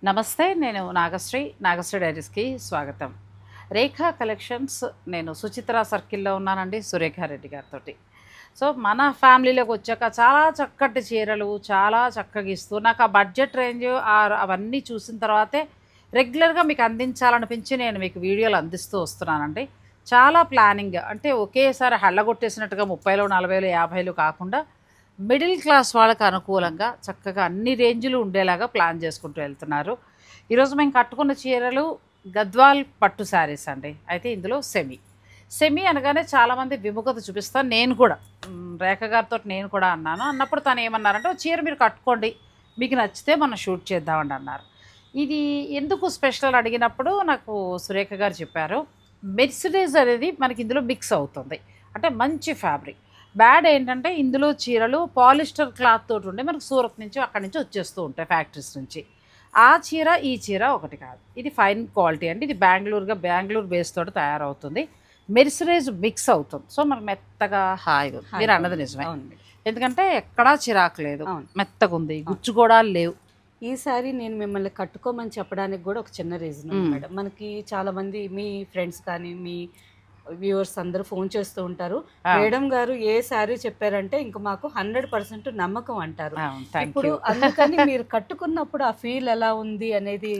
నమస్తే, నేను నాగశ్రీ డైరీస్కి స్వాగతం. రేఖా కలెక్షన్స్, నేను సుచిత్ర సర్కిల్లో ఉన్నానండి, సురేఖారెడ్డి గారితోటి. సో మన ఫ్యామిలీలోకి వచ్చాక చాలా చక్కటి చీరలు చాలా చక్కగా ఇస్తూ నాకు ఆ బడ్జెట్ రేంజ్ అవన్నీ చూసిన తర్వాతే రెగ్యులర్గా మీకు అందించాలనిపించి నేను మీకు వీడియోలు అందిస్తూ వస్తున్నానండి. చాలా ప్లానింగ్, అంటే ఒకేసారి హళ్ళగొట్టేసినట్టుగా 30లో 40లో 50లో కాకుండా మిడిల్ క్లాస్ వాళ్ళకి అనుకూలంగా చక్కగా అన్ని రేంజ్లు ఉండేలాగా ప్లాన్ చేసుకుంటూ వెళ్తున్నారు. ఈరోజు మేము కట్టుకున్న చీరలు గద్వాల్ పట్టు శారీస్ అండి. అయితే ఇందులో సెమీ అనగానే చాలామంది విముఖత చూపిస్తాను. నేను కూడా రేఖ గారితో నేను కూడా అన్నప్పుడు తను ఏమన్నారంటే, ఓ చీర మీరు కట్టుకోండి, మీకు నచ్చితే మనం షూట్ చేద్దామండి అన్నారు. ఇది ఎందుకు స్పెషల్ అడిగినప్పుడు నాకు సురేఖ గారు చెప్పారు, మెర్సిడీస్ అనేది మనకి ఇందులో మిక్స్ అవుతుంది. అంటే మంచి ఫ్యాబ్రిక్. బ్యాడ్ ఏంటంటే ఇందులో చీరలు పాలిస్టర్ క్లాత్ తోటి ఉండే మనకు సూరత్ నుంచి అక్కడి నుంచి వచ్చేస్తూ ఉంటాయి ఫ్యాక్టరీస్ నుంచి. ఆ చీర ఈ చీర ఒకటి కాదు, ఇది ఫైన్ క్వాలిటీ అండి. ఇది బెంగళూరు బేస్ తోటి తయారవుతుంది. మెర్సిడీస్ మిక్స్ అవుతుంది. సో మనకు మెత్తగా హాయిగా, మీరు అన్నది నిజమే, ఎందుకంటే ఎక్కడా చిరాకు లేదు, మెత్తగా ఉంది, గుచ్చుకోవడాలు లేవు. ఈసారి నేను మిమ్మల్ని కట్టుకోమని చెప్పడానికి కూడా ఒక చిన్న రీజన్ మేడం. మనకి చాలా మంది మీ ఫ్రెండ్స్ కానీ మీ వ్యూవర్స్ అందరూ ఫోన్ చేస్తూ ఉంటారు, మేడం గారు ఏ శారీ చెప్పారంటే ఇంకా మాకు 100% నమ్మకం అంటారు. ఇప్పుడు అందుకని మీరు కట్టుకున్నప్పుడు ఆ ఫీల్ ఎలా ఉంది అనేది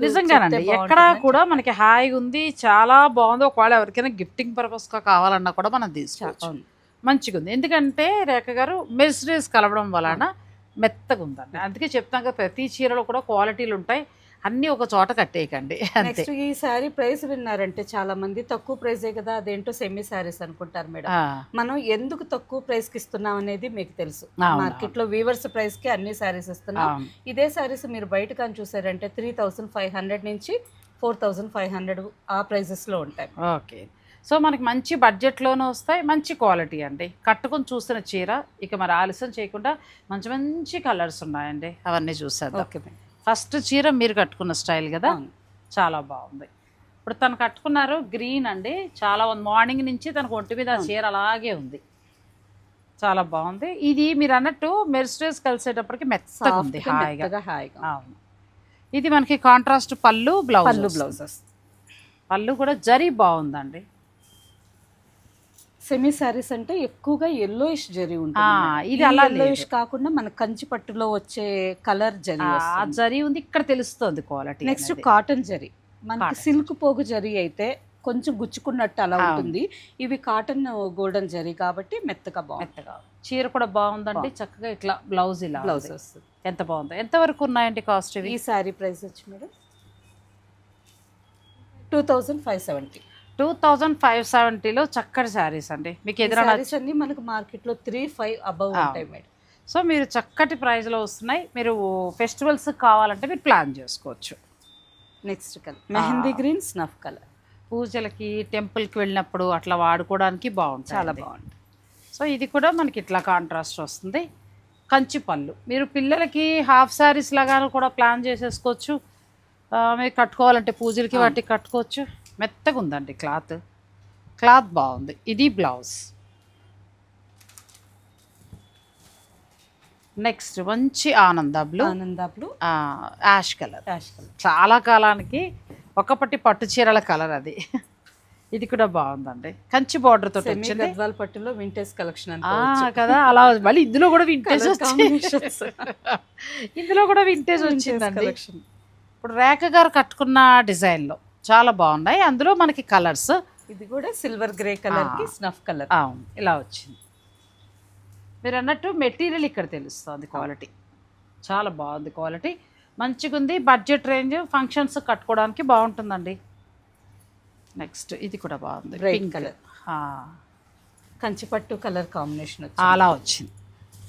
నిజంగానండి ఎక్కడా కూడా మనకి హాయిగా ఉంది, చాలా బాగుంది. ఒకవేళ ఎవరికైనా గిఫ్టింగ్ పర్పస్గా కావాలన్నా కూడా మనం తీసుకోవచ్చు. మంచిగా ఉంది, ఎందుకంటే రేఖ గారు మెర్సిడీస్ కలవడం వలన మెత్తగా ఉందండి. అందుకే చెప్తాం కదా, ప్రతి చీరలో కూడా క్వాలిటీలు ఉంటాయి, అన్నీ ఒక చోట కట్టేయకండి. నెక్స్ట్ ఈ శారీ ప్రైస్ విన్నారంటే చాలా మంది తక్కువ ప్రైజే కదా, అదేంటో సెమీ శారీస్ అనుకుంటారు మేడం. మనం ఎందుకు తక్కువ ప్రైస్ కి ఇస్తున్నాం అనేది మీకు తెలుసు. మార్కెట్ లో వీవర్స్ ప్రైస్ కి అన్ని శారీస్ ఇస్తున్నాం. ఇదే శారీస్ మీరు బయట కానీ చూసారంటే 3500 నుంచి 4500 ఆ ప్రైజెస్ లో ఉంటాయి. ఓకే, సో మనకి మంచి బడ్జెట్లోనూ వస్తాయి, మంచి క్వాలిటీ అండి. కట్టుకొని చూసిన చీర ఇక మరి ఆలస్యం చేయకుండా మంచి మంచి కలర్స్ ఉన్నాయండి, అవన్నీ చూసేద్దాం. ఓకే, ఫస్ట్ చీర మీరు కట్టుకున్న స్టైల్ కదా, చాలా బాగుంది. ఇప్పుడు తను కట్టుకున్నారు గ్రీన్ అండి, చాలా మార్నింగ్ నుంచి తనకు ఒంటి మీద చీర అలాగే ఉంది, చాలా బాగుంది. ఇది మీరు అన్నట్టు మెర్సిడీస్ కలిసేటప్పటికి మెత్తగా ఉంది, హాయిగా. అవును, ఇది మనకి కాంట్రాస్ట్ పళ్ళు బ్లౌజెస్. పళ్ళు కూడా జరీ బాగుందండి. సెమీ శారీస్ అంటే ఎక్కువగా ఎల్లోయిష్ జరీ ఉంటుంది. ఇది అలా ఎల్లోయిష్ కాకుండా మన కంచి పట్టులో వచ్చే కలర్ జరీ, ఆ జరీ ఉంది, ఇక్కడ తెలుస్తుంది క్వాలిటీ. నెక్స్ట్ కాటన్ జరీ, మనకి సిల్క్ పోగు జరీ అయితే కొంచెం గుచ్చుకున్నట్టు అలా ఉంటుంది. ఇవి కాటన్ గోల్డెన్ జరీ కాబట్టి మెత్తగా మెత్తగా. చీర కూడా బాగుందండి, చక్కగా ఇట్లా బ్లౌజ్ వస్తుంది. ఎంత బాగుంది. ఎంత వరకు ఉన్నాయండి కాస్ట్? ఈ శారీ ప్రైస్ వచ్చి మీరు 2570. 2570లో చక్కటి శారీస్ అండి. మీకు ఎదురైనా అన్ని మనకు మార్కెట్లో 3-5 అబవ్ ఉంటాయి మేడం. సో మీరు చక్కటి ప్రైస్లో వస్తున్నాయి. మీరు ఫెస్టివల్స్ కావాలంటే మీరు ప్లాన్ చేసుకోవచ్చు. Next colour mehndi green snuff colour, పూజలకి టెంపుల్కి వెళ్ళినప్పుడు అట్లా వాడుకోవడానికి బాగుంటుంది, చాలా బాగుంటుంది. సో ఇది కూడా మనకి ఇట్లా కాంట్రాస్ట్ వస్తుంది. కంచి పళ్ళు, మీరు పిల్లలకి హాఫ్ శారీస్ లాగా కూడా ప్లాన్ చేసేసుకోవచ్చు. మీరు కట్టుకోవాలంటే పూజలకి వాటికి కట్టుకోవచ్చు. మెత్తగా ఉందండి క్లాత్ బాగుంది. ఇది బ్లౌజ్. నెక్స్ట్ మంచి ఆనంద బ్లూ యాష్ కలర్. చాలా కాలానికి ఒకప్పటి పట్టు చీరల కలర్ అది. ఇది కూడా బాగుందండి, కంచి బార్డర్ తోటి వచ్చింది. గద్వాల్ పట్టులో వింటేజ్ కలెక్షన్ కదా, అలా మళ్ళీ ఇందులో కూడా వింటేజ్ వచ్చిందండి. ఇప్పుడు రేఖ గారు కట్టుకున్న డిజైన్లో చాలా బాగున్నాయి, అందులో మనకి కలర్స్. ఇది కూడా సిల్వర్ గ్రే కలర్ కి స్నఫ్ కలర్, అవును, ఇలా వచ్చింది. మీరు అన్నట్టు మెటీరియల్ ఇక్కడ తెలుస్తుంది, క్వాలిటీ చాలా బాగుంది, క్వాలిటీ మంచిగా ఉంది. బడ్జెట్ రేంజ్, ఫంక్షన్స్ కట్టుకోవడానికి బాగుంటుందండి. నెక్స్ట్ ఇది కూడా బాగుంది, పింక్ కలర్, కంచిపట్టు కలర్ కాంబినేషన్ అలా వచ్చింది.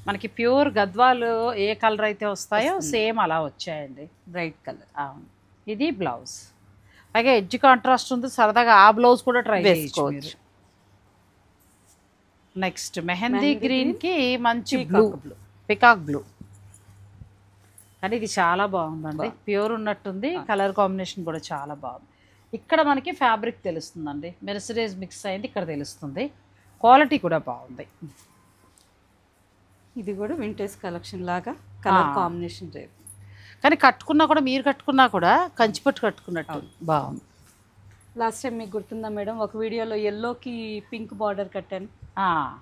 మనకి ప్యూర్ గద్వాలు ఏ కలర్ అయితే వస్తాయో సేమ్ అలా వచ్చాయండి, బ్రైట్ కలర్. అవును, ఇది బ్లౌజ్. పైగా ఎడ్జ్ కాంట్రాస్ట్ ఉంది, సరదాగా ఆ బ్లౌజ్ కూడా ట్రై చేసుకోవచ్చు. నెక్స్ట్ మెహందీ గ్రీన్కి మంచి పికాక్ బ్లూ, కానీ ఇది చాలా బాగుందండి, ప్యూర్ ఉన్నట్టుంది. కలర్ కాంబినేషన్ కూడా చాలా బాగుంది. ఇక్కడ మనకి ఫ్యాబ్రిక్ తెలుస్తుందండి, మెర్సిడీస్ మిక్స్ అయింది ఇక్కడ తెలుస్తుంది. క్వాలిటీ కూడా బాగుంది. ఇది కూడా వింటేజ్ కలెక్షన్ లాగా కలర్ కాంబినేషన్ రేపు కానీ కట్టుకున్నా కూడా, మీరు కట్టుకున్నా కూడా కంచిపట్టు కట్టుకున్నట్టు బాగుంది. లాస్ట్ టైం మీకు గుర్తుందా మేడం, ఒక వీడియోలో ఎల్లోకి పింక్ బార్డర్ కట్టాను,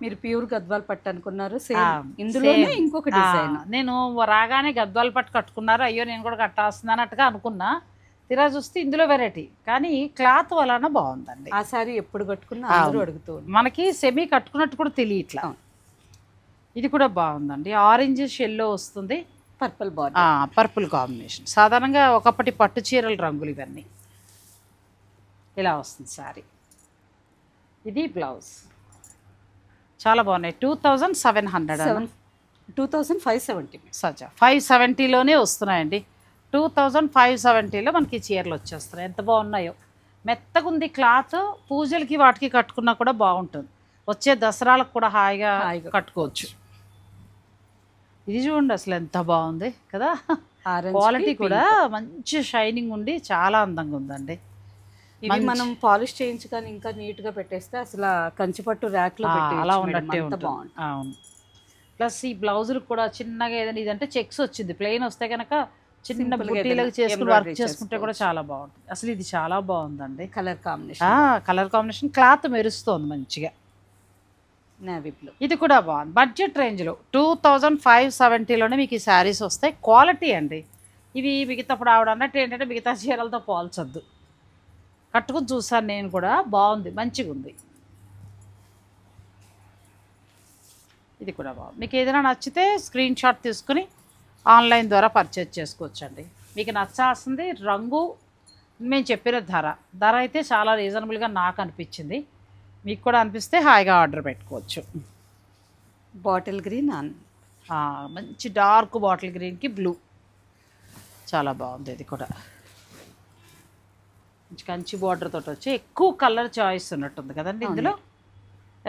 మీరు ప్యూర్ గద్వాల్ పట్టు అనుకున్నారు. సేమ్ ఇందులోనే ఇంకొక డిజైన్. నేను రాగానే గద్వాల పట్టు కట్టుకున్నారు, అయ్యో నేను కూడా కట్టాల్సింది అన్నట్టుగా అనుకున్నా. తీరా చూస్తే ఇందులో వెరైటీ, కానీ క్లాత్ వలన బాగుందండి. ఆ సారీ ఎప్పుడు కట్టుకున్నా అందరూ అడుగుతూ మనకి సెమీ కట్టుకున్నట్టు కూడా తెలియట్లా. ఇది కూడా బాగుందండి, ఆరెంజ్ షెల్లో వస్తుంది, పర్పుల్ బార్డర్, పర్పుల్ కాంబినేషన్. సాధారణంగా ఒకప్పటి పట్టు చీరల రంగులు ఇవన్నీ. ఇలా వస్తుంది సారీ. ఇది బ్లౌజ్. చాలా బాగున్నాయి. 2700, 2570 సచ్చా 570లోనే వస్తున్నాయండి. 2570లో మనకి చీరలు వచ్చేస్తున్నాయి. ఎంత బాగున్నాయో, మెత్తగా ఉంది క్లాత్. పూజలకి వాటికి కట్టుకున్నా కూడా బాగుంటుంది. వచ్చే దసరాలకు కూడా హాయిగా కట్టుకోవచ్చు. ఇది చూడండి అసలు ఎంత బాగుంది కదా. క్వాలిటీ కూడా మంచి షైనింగ్ ఉండి చాలా అందంగా ఉందండి. ఇది మనం పాలిష్ చేయించుకొని ఇంకా నీట్ గా పెట్టేస్తే అసలు కంచిపట్టు ర్యాక్ లో అలా ఉన్నట్టే ఉంటుంది. అవును. ప్లస్ ఈ బ్లౌజులు కూడా చిన్నగా ఏదైనా, ఇదంటే చెక్స్ వచ్చింది, ప్లెయిన్ వస్తే కనుక చిన్న బుట్టీలకు చేసుకుని వర్క్ చేసుకుంటే కూడా చాలా బాగుంటుంది. అసలు ఇది చాలా బాగుందండి. కలర్ కాంబినేషన్, క్లాత్ మెరుస్తోంది మంచిగా. Navy blue. ఇది కూడా బాగుంది. బడ్జెట్ రేంజ్లో 2570లోనే మీకు ఈ శారీస్ వస్తాయి. క్వాలిటీ అండి. ఇవి మిగతాప్పుడు ఆవిడ అన్నట్టు ఏంటంటే మిగతా చీరలతో పోల్చొద్దు. కట్టుకుని చూసాను నేను కూడా, బాగుంది, మంచిగా ఉంది. ఇది కూడా బాగుంది. మీకు ఏదైనా నచ్చితే స్క్రీన్ షాట్ తీసుకుని ఆన్లైన్ ద్వారా పర్చేజ్ చేసుకోవచ్చండి. మీకు నచ్చాల్సింది రంగు, మేము చెప్పిన ధర అయితే చాలా రీజనబుల్గా నాకు అనిపించింది. మీకు కూడా అనిపిస్తే హాయిగా ఆర్డర్ పెట్టుకోవచ్చు. బాటిల్ గ్రీన్, మంచి డార్క్ బాటిల్ గ్రీన్కి బ్లూ, చాలా బాగుంది. ఇది కూడా మంచి కంచి బార్డర్ తోటి వచ్చి ఎక్కువ కలర్ చాయిస్ ఉన్నట్టుంది కదండి ఇందులో.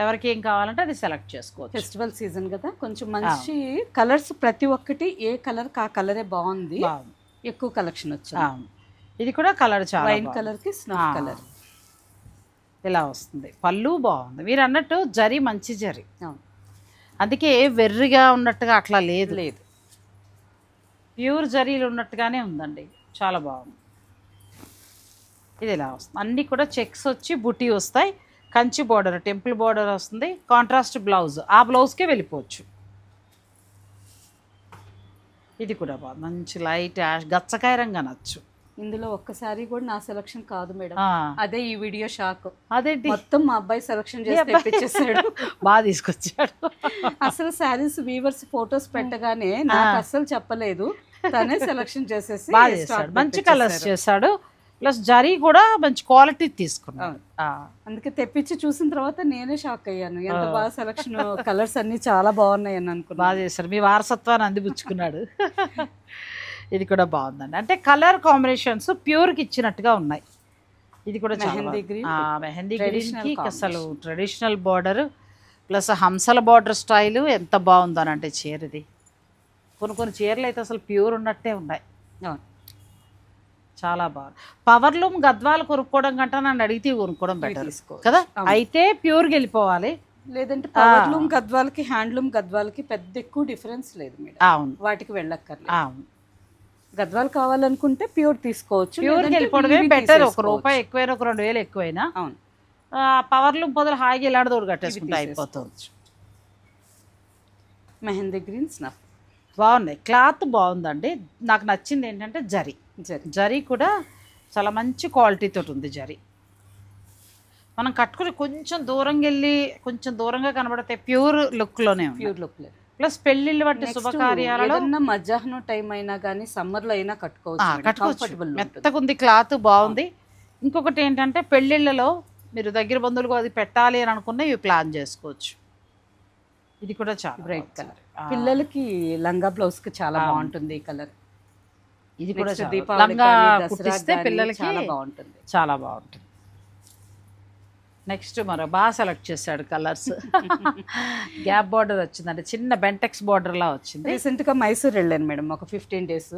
ఎవరికి ఏం కావాలంటే అది సెలెక్ట్ చేసుకోవచ్చు. ఫెస్టివల్ సీజన్ కదా, కొంచెం మంచి కలర్స్, ప్రతి ఒక్కటి ఏ కలర్ ఆ కలరే బాగుంది. ఎక్కువ కలెక్షన్ వచ్చింది. ఇది కూడా కలర్ చాలా వైన్ కలర్ కి స్నఫ్ కలర్ ఇలా వస్తుంది. పళ్ళు బాగుంది. మీరు అన్నట్టు జరీ మంచి జరీ, అందుకే వెర్రిగా ఉన్నట్టుగా అట్లా లేదు, ప్యూర్ జరీలు ఉన్నట్టుగానే ఉందండి. చాలా బాగుంది. ఇది ఇలా వస్తుంది. అన్నీ కూడా చెక్స్ వచ్చి బుటీ వస్తాయి. కంచి బార్డర్, టెంపుల్ బార్డర్ వస్తుంది. కాంట్రాస్ట్ బ్లౌజ్, ఆ బ్లౌజ్కే వెళ్ళిపోవచ్చు. ఇది కూడా బాగుంది. మంచి లైట్ యాష్ గచ్చకాయ రంగు అనొచ్చు. ఇందులో ఒక్కసారి కూడా నా సెలక్షన్ కాదు మేడం. అదే ఈ వీడియో షాక్. అదేంటి, మొత్తం మా అబ్బాయి సెలక్షన్ చేసి తెప్పించేసాడు. బాగా తీసుకొచ్చాడు. అసలు శారీస్ వీవర్స్ ఫొటోస్ పెట్టగానే నాకు అస్సలు చెప్పలేదు, తనే సెలక్షన్ చేసేసి బాగా చేశాడు. మంచి కలర్స్ చేశాడు. ప్లస్ జరీ కూడా మంచి క్వాలిటీ తీసుకున్నాను. అందుకే తెప్పించి చూసిన తర్వాత నేనే షాక్ అయ్యాను, ఎంత బాగా సెలక్షన్, కలర్స్ అన్ని చాలా బాగున్నాయి అని అనుకున్నాను. బాగా చేశారు. మీ వారసత్వాన్ని అందిపుచ్చుకున్నాడు. ఇది కూడా బాగుందండి. అంటే కలర్ కాంబినేషన్స్ ప్యూర్కి ఇచ్చినట్టుగా ఉన్నాయి. ఇది కూడా మెహందీ గ్రీన్కి అసలు ట్రెడిషనల్ బార్డర్ ప్లస్ హంసల బార్డర్ స్టైలు ఎంత బాగుందని అంటే చీర. ఇది కొన్ని చీరలు అయితే అసలు ప్యూర్ ఉన్నట్టే ఉన్నాయి. చాలా బాగా. పవర్లూమ్ గద్వాలు కొనుక్కోవడం కంటే నన్ను అడిగితే కొనుక్కోవడం బెటర్ కదా. అయితే ప్యూర్కి వెళ్ళిపోవాలి, లేదంటే పవర్లూమ్ గద్వాలకి హ్యాండ్లూమ్ గద్వాలకి పెద్ద ఎక్కువ డిఫరెన్స్ లేదు మేడం. అవును, వాటికి వెళ్ళక్కర్లేదు. అవును, గద్వాలు కావాలనుకుంటే ప్యూర్ తీసుకోవచ్చు, ప్యూర్కి వెళ్ళిపోవడమే బెటర్. ₹1 ఎక్కువైనా, ఒక 2000 ఎక్కువైనా. అవును, పవర్లూమ్ బదులు హాయిగా ఇలాంటి తోడు కట్టేసుకుంటే అయిపోతుంది. మెహందీ గ్రీన్ స్నఫ్ బాగున్నాయి. క్లాత్ బాగుందండి. నాకు నచ్చింది ఏంటంటే జరీ కూడా చాలా మంచి క్వాలిటీతో ఉంది. జరీ మనం కట్టుకుని కొంచెం దూరంగా వెళ్ళి కొంచెం దూరంగా కనబడితే ప్యూర్ లుక్లోనే ఉంది. Pure look. ప్లస్ పెళ్ళిళ్ళు వంటి శుభకార్యాలలో మధ్యాహ్నం టైం అయినా కానీ సమ్మర్లో అయినా కట్టుకోవచ్చు. మెత్తగా ఉంది, క్లాత్ బాగుంది. ఇంకొకటి ఏంటంటే పెళ్ళిళ్ళలో మీరు దగ్గర బంధువులకు అది పెట్టాలి అని అనుకున్న ఇవి ప్లాన్ చేసుకోవచ్చు. ఇది కూడా చాలా బ్రైట్ కలర్, పిల్లలకి లంగా బ్లౌజ్ కి చాలా బాగుంటుంది ఈ కలర్. ఇది కూడా లంగా కుట్టిస్తే పిల్లలకి చాలా బాగుంటుంది, చాలా బాగుంటుంది. నెక్స్ట్ మరో బాగా సెలెక్ట్ చేశాడు కలర్స్. గ్యాప్ బార్డర్ వచ్చిందంటే చిన్న బెంటెక్స్ బార్డర్ లా వచ్చింది. రీసెంట్ గా మైసూర్ వెళ్ళాను మేడం, ఒక 15 days.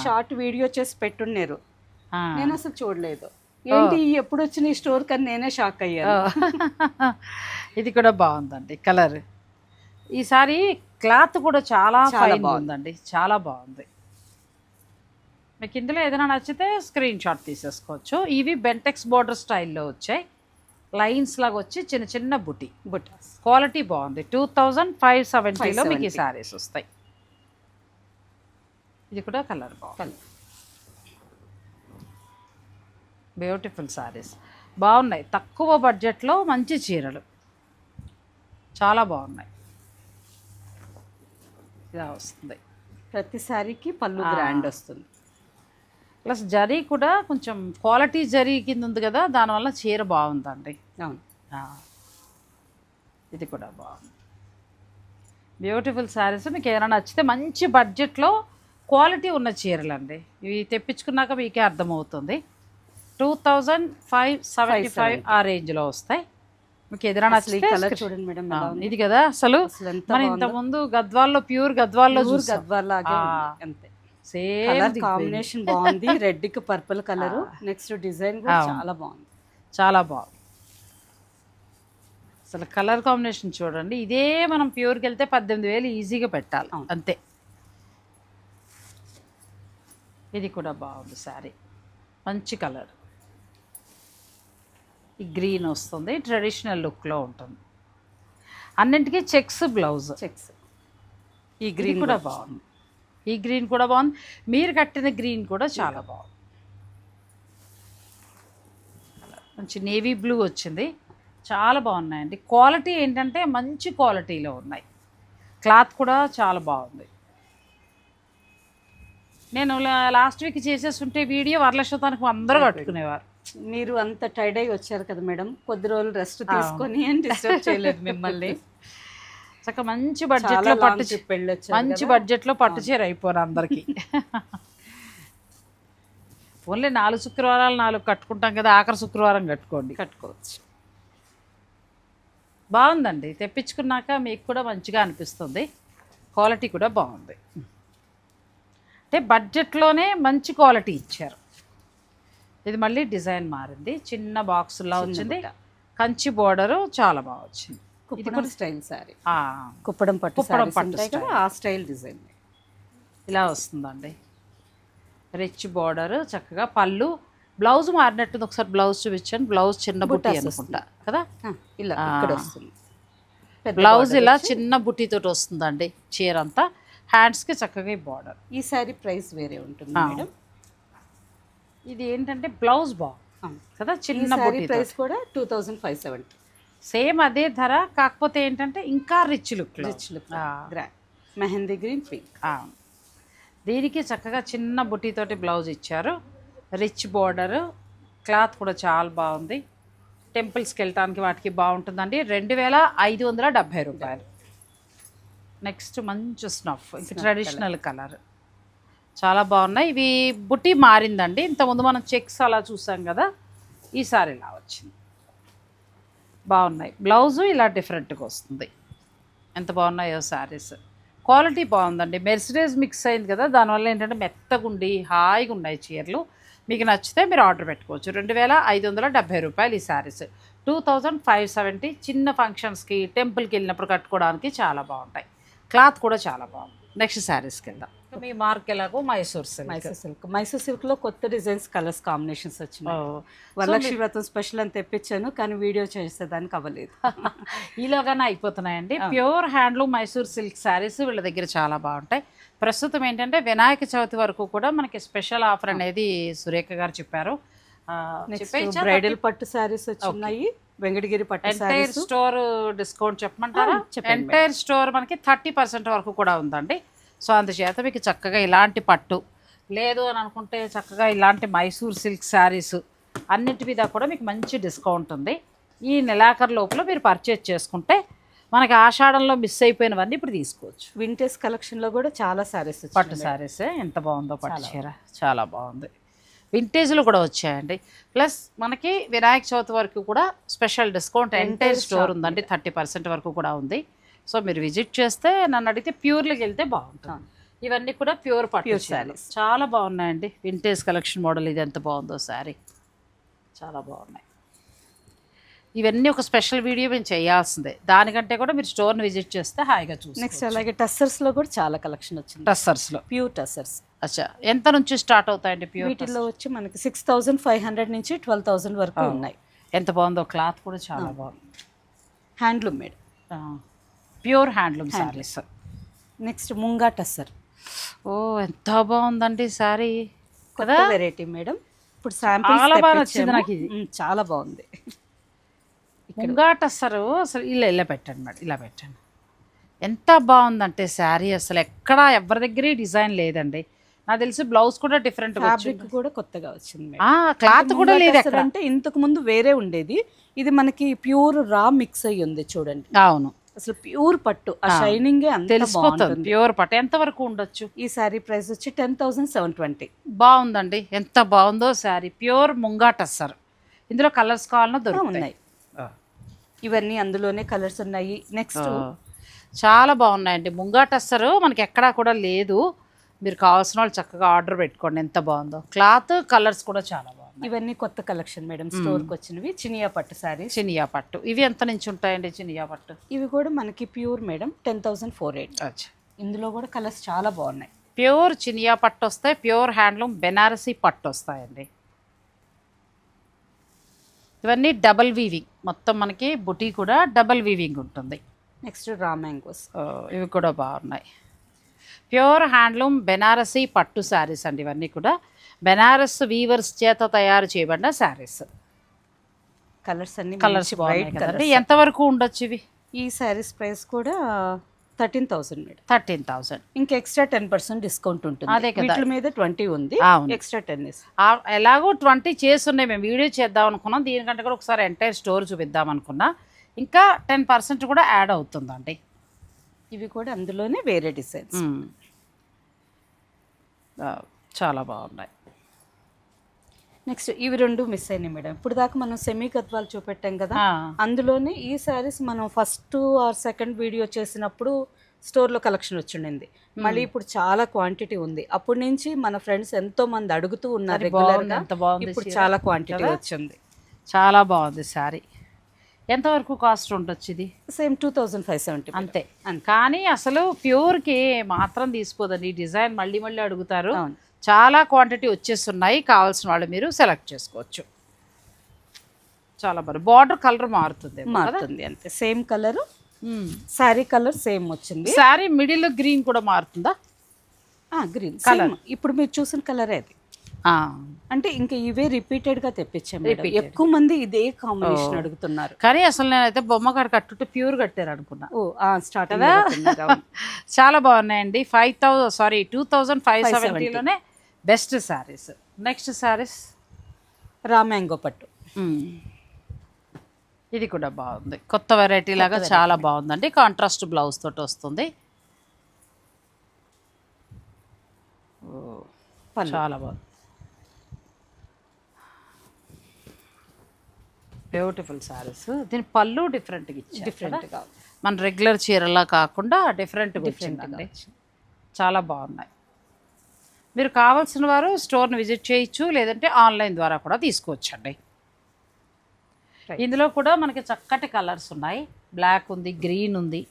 షార్ట్ వీడియో చేసి పెట్టున్నారు, నేను అసలు చూడలేదు. ఏంటి ఎప్పుడు వచ్చిన ఈ స్టోర్ కానీ నేనే షాక్ అయ్యాను. ఇది కూడా బాగుందండి కలర్. ఈసారి క్లాత్ కూడా చాలా ఫైన్ ఉందండి, చాలా బాగుంది. మీకు ఇందులో ఏదైనా నచ్చితే స్క్రీన్ షాట్ తీసేసుకోవచ్చు. ఇవి బెంటెక్స్ బోర్డర్ స్టైల్లో వచ్చాయి, లైన్స్ లాగా వచ్చి చిన్న చిన్న బుటాస్. క్వాలిటీ బాగుంది. 2570లో మీకు ఈ శారీస్ వస్తాయి. ఇది కూడా కలర్ బాగుంది. బ్యూటిఫుల్ శారీస్ బాగున్నాయి. తక్కువ బడ్జెట్లో మంచి చీరలు చాలా బాగున్నాయి. ఇలా వస్తుంది. ప్రతి శారీకి పళ్ళు గ్రాండ్ వస్తుంది. ప్లస్ జరీ కూడా కొంచెం క్వాలిటీ జరీ కింద ఉంది కదా, దానివల్ల చీర బాగుందండి. అవును. ఇది కూడా బాగుంది. బ్యూటిఫుల్ శారీస్. మీకు ఏమైనా నచ్చితే మంచి బడ్జెట్లో క్వాలిటీ ఉన్న చీరలు అండి. ఇవి తెప్పించుకున్నాక మీకే అర్థమవుతుంది. 2575 ఆ రేంజ్లో వస్తాయి. మీకు ఏదైనా నచ్చితే కలర్ చూడండి మేడం. ఇది కదా అసలు మన ఇంతకుముందు గద్వాల్లో ప్యూర్ గద్వాల్లో గద్వాల్లాగే అంతే. సేమ్ కాంబినేషన్ బాగుంది. రెడ్ కి పర్పుల్ కలర్. నెక్స్ట్ డిజైన్ కూడా చాలా బాగుంది. చాలా బాగుంది అసలు కలర్ కాంబినేషన్ చూడండి. ఇదే మనం ప్యూర్కి వెళ్తే 18,000 ఈజీగా పెట్టాలి అంతే. ఇది కూడా బాగుంది శారీ. మంచి కలర్. ఈ గ్రీన్ వస్తుంది. ట్రెడిషనల్ లుక్లో ఉంటుంది. అన్నింటికీ చెక్స్ బ్లౌజ్. ఈ గ్రీన్ కూడా బాగుంది. ఈ గ్రీన్ కూడా బాగుంది. మీరు కట్టిన గ్రీన్ కూడా చాలా బాగుంది. మంచి నేవీ బ్లూ వచ్చింది. చాలా బాగున్నాయండి. క్వాలిటీ ఏంటంటే మంచి క్వాలిటీలో ఉన్నాయి. క్లాత్ కూడా చాలా బాగుంది. నేను లాస్ట్ వీక్ చేసేస్తుంటే వీడియో వరలక్ష్మతానికి అందరూ కట్టుకునేవారు. మీరు అంత టైడ్ అయ్యి వచ్చారు కదా మేడం, కొద్ది రోజులు రెస్ట్ తీసుకొని ఏం డిస్టర్బ్ చేయలేదు మిమ్మల్ని. చక్కగా మంచి బడ్జెట్లో మంచి బడ్జెట్లో పట్టు చీర అయిపోరు అందరికీ. ఓన్లీ 4 శుక్రవారాలు 4 కట్టుకుంటాం కదా, ఆఖరి శుక్రవారం కట్టుకోవచ్చు. బాగుందండి. తెప్పించుకున్నాక మీకు కూడా మంచిగా అనిపిస్తుంది. క్వాలిటీ కూడా బాగుంది. అంటే బడ్జెట్లోనే మంచి క్వాలిటీ ఇచ్చారు. ఇది మళ్ళీ డిజైన్ మారింది. చిన్న బాక్సులా వచ్చింది. కంచి బోర్డరు చాలా బాగా వచ్చింది. Kuppadam style sorry. కుప్పడం పట్టు ఆ స్టైల్ డిజైన్ ఇలా వస్తుందండి. రిచ్ బోర్డర్, చక్కగా పళ్ళు. బ్లౌజ్ మారినట్టుంది. ఒకసారి బ్లౌజ్ చూపించాను. బ్లౌజ్ చిన్న బుట్టి అనుకుంటా కదా, ఇలా ఇక్కడ వస్తుంది. బ్లౌజ్ ఇలా చిన్న బుట్టితోటి వస్తుందండి చీర అంతా. హ్యాండ్స్కి చక్కగా ఈ బార్డర్. ఈ శారీ ప్రైస్ వేరే ఉంటుంది మేడం. ఇది ఏంటంటే బ్లౌజ్ బాగుంది కదా, చిన్న బుట్టి. ప్రైస్ కూడా 2570. సేమ్ అదే ధర, కాకపోతే ఏంటంటే ఇంకా rich look. Mehndi green pink. దీనికి చక్కగా చిన్న బుట్టితోటి బ్లౌజ్ ఇచ్చారు. Rich border. క్లాత్ కూడా చాలా బాగుంది. టెంపుల్స్కి వెళ్ళటానికి వాటికి బాగుంటుందండి. 2570 రూపాయలు. నెక్స్ట్ మంచి స్నఫ్, ఇంకా ట్రెడిషనల్ కలర్. చాలా బాగున్నాయి. ఇవి బుట్టి మారిందండి. ఇంతకుముందు మనం చెక్స్ అలా చూసాం కదా, ఈసారి ఇలా వచ్చింది. బాగున్నాయి. బ్లౌజు ఇలా డిఫరెంట్గా వస్తుంది. ఎంత బాగున్నాయో శారీస్. క్వాలిటీ బాగుందండి. మెర్సిడీస్ మిక్స్ అయింది కదా, దానివల్ల ఏంటంటే మెత్తగుండి హాయిగా ఉన్నాయి చీరలు. మీకు నచ్చితే మీరు ఆర్డర్ పెట్టుకోవచ్చు. 2570 రూపాయలు ఈ శారీస్. 2570. చిన్న ఫంక్షన్స్కి, టెంపుల్కి వెళ్ళినప్పుడు కట్టుకోవడానికి చాలా బాగుంటాయి. క్లాత్ కూడా చాలా బాగుంది. నెక్స్ట్ శారీస్కి వెళ్దాం. మీ మార్క్ ఎలాగో మైసూర్ సిల్క్. మైసూర్ సిల్క్లో కొత్త డిజైన్స్, కలర్స్ కాంబినేషన్స్ వచ్చినాయి. వరలక్ష్మి వ్రతం స్పెషల్ అని తెప్పించాను, కానీ వీడియో చేసేదానికి అవ్వలేదు. ఈలోగానే అయిపోతున్నాయండి. Pure handloom Mysore silk saris వీళ్ళ దగ్గర చాలా బాగుంటాయి. ప్రస్తుతం ఏంటంటే వినాయక చవితి వరకు కూడా మనకి స్పెషల్ ఆఫర్ అనేది సురేఖ గారు చెప్పారు. బ్రైడల్ పట్టు శారీస్ వచ్చినాయి. వెంకటగిరి పట్టు ఎంటైర్ స్టోర్ డిస్కౌంట్ చెప్పమంటారా? ఎంటైర్ స్టోర్ మనకి 30% వరకు కూడా ఉందండి. సో అందుచేత మీకు చక్కగా ఇలాంటి పట్టు లేదు అని అనుకుంటే చక్కగా ఇలాంటి మైసూర్ సిల్క్ శారీస్ అన్నిటి మీద కూడా మీకు మంచి డిస్కౌంట్ ఉంది. ఈ నెలాఖరు లోపల మీరు పర్చేజ్ చేసుకుంటే మనకి ఆషాఢంలో మిస్ అయిపోయినవన్నీ ఇప్పుడు తీసుకోవచ్చు. వింటేజ్ కలెక్షన్లో కూడా చాలా శారీస్, పట్టు శారీస్. ఎంత బాగుందో పట్టు చీర, చాలా బాగుంది. వింటేజ్లో కూడా వచ్చాయండి. ప్లస్ మనకి వినాయక చవితి వరకు కూడా స్పెషల్ డిస్కౌంట్ ఎంటైర్ స్టోర్ ఉందండి. 30% వరకు కూడా ఉంది. సో మీరు విజిట్ చేస్తే, నన్ను అడిగితే ప్యూర్లోకి వెళ్తే బాగుంటుంది. ఇవన్నీ కూడా ప్యూర్ పట్టు శారీస్ చాలా బాగున్నాయండి. Vintage collection model. ఇది ఎంత బాగుందో శారీ, చాలా బాగున్నాయి. ఇవన్నీ ఒక స్పెషల్ వీడియో మేము చేయాల్సిందే, దానికంటే కూడా మీరు స్టోర్ని విజిట్ చేస్తే హాయిగా చూసి. నెక్స్ట్ అలాగే టస్సర్స్లో కూడా చాలా కలెక్షన్ వచ్చింది. టస్సర్స్లో ప్యూర్ టస్సర్స్. అచ్చా, ఎంత నుంచి స్టార్ట్ అవుతాయండి ప్యూర్? వీటిల్లో వచ్చి మనకి 6,500 నుంచి 12,000 వరకు ఉన్నాయి. ఎంత బాగుందో, క్లాత్ కూడా చాలా బాగుంది. Handloom made, pure handloom saris. Next munga tussar. ఓ ఎంత బాగుందండి శారీ కొత్త వెరైటీ మేడం. ఇప్పుడు శాంపిల్స్ చాలా బాగా నచ్చింది నాకు ఇది. చాలా బాగుంది. ముంగాట అసలు ఇలా పెట్టండి మేడం, ఇలా పెట్టండి. ఎంత బాగుందంటే శారీ అసలు ఎక్కడ ఎవరి దగ్గర డిజైన్ లేదండి. నాకు తెలిసి బ్లౌజ్ కూడా డిఫరెంట్, ఫ్యాబ్రిక్ కూడా కొత్తగా వచ్చింది. క్లాత్ కూడా లేదు అంటే ఇంతకు ముందు వేరే ఉండేది, ఇది మనకి ప్యూర్ రా మిక్స్ అయ్యి ఉంది చూడండి. అవును, అసలు ప్యూర్ పట్టు, ఆ షైనింగ్ తెలిసిపోతుంది. ప్యూర్ పట్టు ఎంత వరకు ఉండొచ్చు? ఈ శారీ ప్రైస్ వచ్చి 10,720. బాగుందండి, ఎంత బాగుందో శారీ. ప్యూర్ ముంగాట అసలు. ఇందులో కలర్స్ కావాలన్నా దొరుకుతాయి. ఇవన్నీ అందులోనే కలర్స్ ఉన్నాయి. నెక్స్ట్ చాలా బాగున్నాయండి. ముంగాట అసలు మనకి ఎక్కడా కూడా లేదు. మీరు కావాల్సిన వాళ్ళు చక్కగా ఆర్డర్ పెట్టుకోండి. ఎంత బాగుందో క్లాత్, కలర్స్ కూడా చాలా బాగుంది. ఇవన్నీ కొత్త కలెక్షన్ మేడం, స్టోర్కి వచ్చినవి. చినియా పట్టు శారీస్. చినియా పట్టు ఇవి ఎంత నుంచి ఉంటాయండి? చినియా పట్టు ఇవి కూడా మనకి ప్యూర్ మేడం 10,480. ఇందులో కూడా కలర్స్ చాలా బాగున్నాయి. ప్యూర్ చినియా పట్టు వస్తాయి, ప్యూర్ హ్యాండ్లూమ్ బెనారసీ పట్టు వస్తాయండి. ఇవన్నీ డబల్ వీవింగ్, మొత్తం మనకి బుటీ కూడా డబల్ వీవింగ్ ఉంటుంది. నెక్స్ట్ రా మ్యాంగోస్. ఇవి కూడా బాగున్నాయి. ప్యూర్ హ్యాండ్లూమ్ బెనారసీ పట్టు శారీస్ అండి. ఇవన్నీ కూడా బెనారస్ వీవర్స్ చేత తయారు చేయబడిన శారీస్. కలర్స్ అన్ని కలర్స్ బాగున్నాయి కదండి. ఎంతవరకు ఉండొచ్చు ఇవి? ఈ శారీస్ ప్రైస్ కూడా 13,000 మేడం. 13,000. ఇంకా ఎక్స్ట్రా 10% డిస్కౌంట్ ఉంటుంది. అదే కదా, వీటి మీద 20 ఉంది, ఎక్స్ట్రా 10. ఎలాగో 20 చేస్తున్నాయి. మేము వీడియో చేద్దాం అనుకున్నాం, దీనికంటే కూడా ఒకసారి ఎంటైర్ స్టోర్ చూపిద్దాం అనుకున్నా. ఇంకా 10% కూడా యాడ్ అవుతుందండి. ఇవి కూడా అందులోనే వేరే డిజైన్స్. చాలా బాగున్నాయి. నెక్స్ట్ ఇవి రెండు మిస్ అయినాయి మేడం. ఇప్పుడు దాకా మనం సెమీ గద్వాలు చూపెట్టాం కదా, అందులోనే ఈ శారీస్ మనం ఫస్ట్ ఆర్ సెకండ్ వీడియో చేసినప్పుడు స్టోర్లో కలెక్షన్ వచ్చిండింది. మళ్ళీ ఇప్పుడు చాలా క్వాంటిటీ ఉంది. అప్పటి నుంచి మన ఫ్రెండ్స్ ఎంతో మంది అడుగుతూ ఉన్నారు రెగ్యులర్గా. ఇప్పుడు చాలా క్వాంటిటీ వచ్చింది. చాలా బాగుంది శారీ. ఎంతవరకు కాస్ట్ ఉండొచ్చు ఇది? సేమ్ 2,570 అంతే. కానీ అసలు ప్యూర్కి మాత్రం తీసుకోదండి. డిజైన్ మళ్ళీ మళ్ళీ అడుగుతారు. చాలా క్వాంటిటీ వచ్చేస్తున్నాయి. కావాల్సిన వాళ్ళు మీరు సెలెక్ట్ చేసుకోవచ్చు. చాలా బాగుంది. బార్డర్ కలర్ మారుతుంది అంతే, same colour. Sari colour same వచ్చింది. శారీ మిడిల్ గ్రీన్ కూడా మారుతుందా? గ్రీన్ కలర్ ఇప్పుడు మీరు చూసిన కలరే అది. అంటే ఇంకా ఇవే రిపీటెడ్ గా తెప్పించాము. ఎక్కువ మంది ఇదే కాంబినేషన్ అడుగుతున్నారు. కానీ అసలు నేనైతే బొమ్మ కాడ కట్టుంటే ప్యూర్ కట్టారు అనుకున్నా. స్టార్ట్ చాలా బాగున్నాయండి. 2,570లోనే best saris. Next saris raw mango పట్టు. ఇది కూడా బాగుంది, కొత్త వెరైటీ లాగా చాలా బాగుందండి. కాంట్రాస్ట్ బ్లౌజ్ తోటి వస్తుంది. చాలా బాగుంది, బ్యూటిఫుల్ శారీస్. దీని పళ్ళు డిఫరెంట్గా ఇచ్చారు. డిఫరెంట్గా మన రెగ్యులర్ చీరలా కాకుండా డిఫరెంట్గా వచ్చిందండి. చాలా బాగున్నాయి. మీరు కావాల్సిన వారు స్టోర్ని విజిట్ చేయొచ్చు, లేదంటే ఆన్లైన్ ద్వారా కూడా తీసుకోవచ్చండి. ఇందులో కూడా మనకి చక్కటి కలర్స్ ఉన్నాయి. బ్లాక్ ఉంది, గ్రీన్ ఉంది.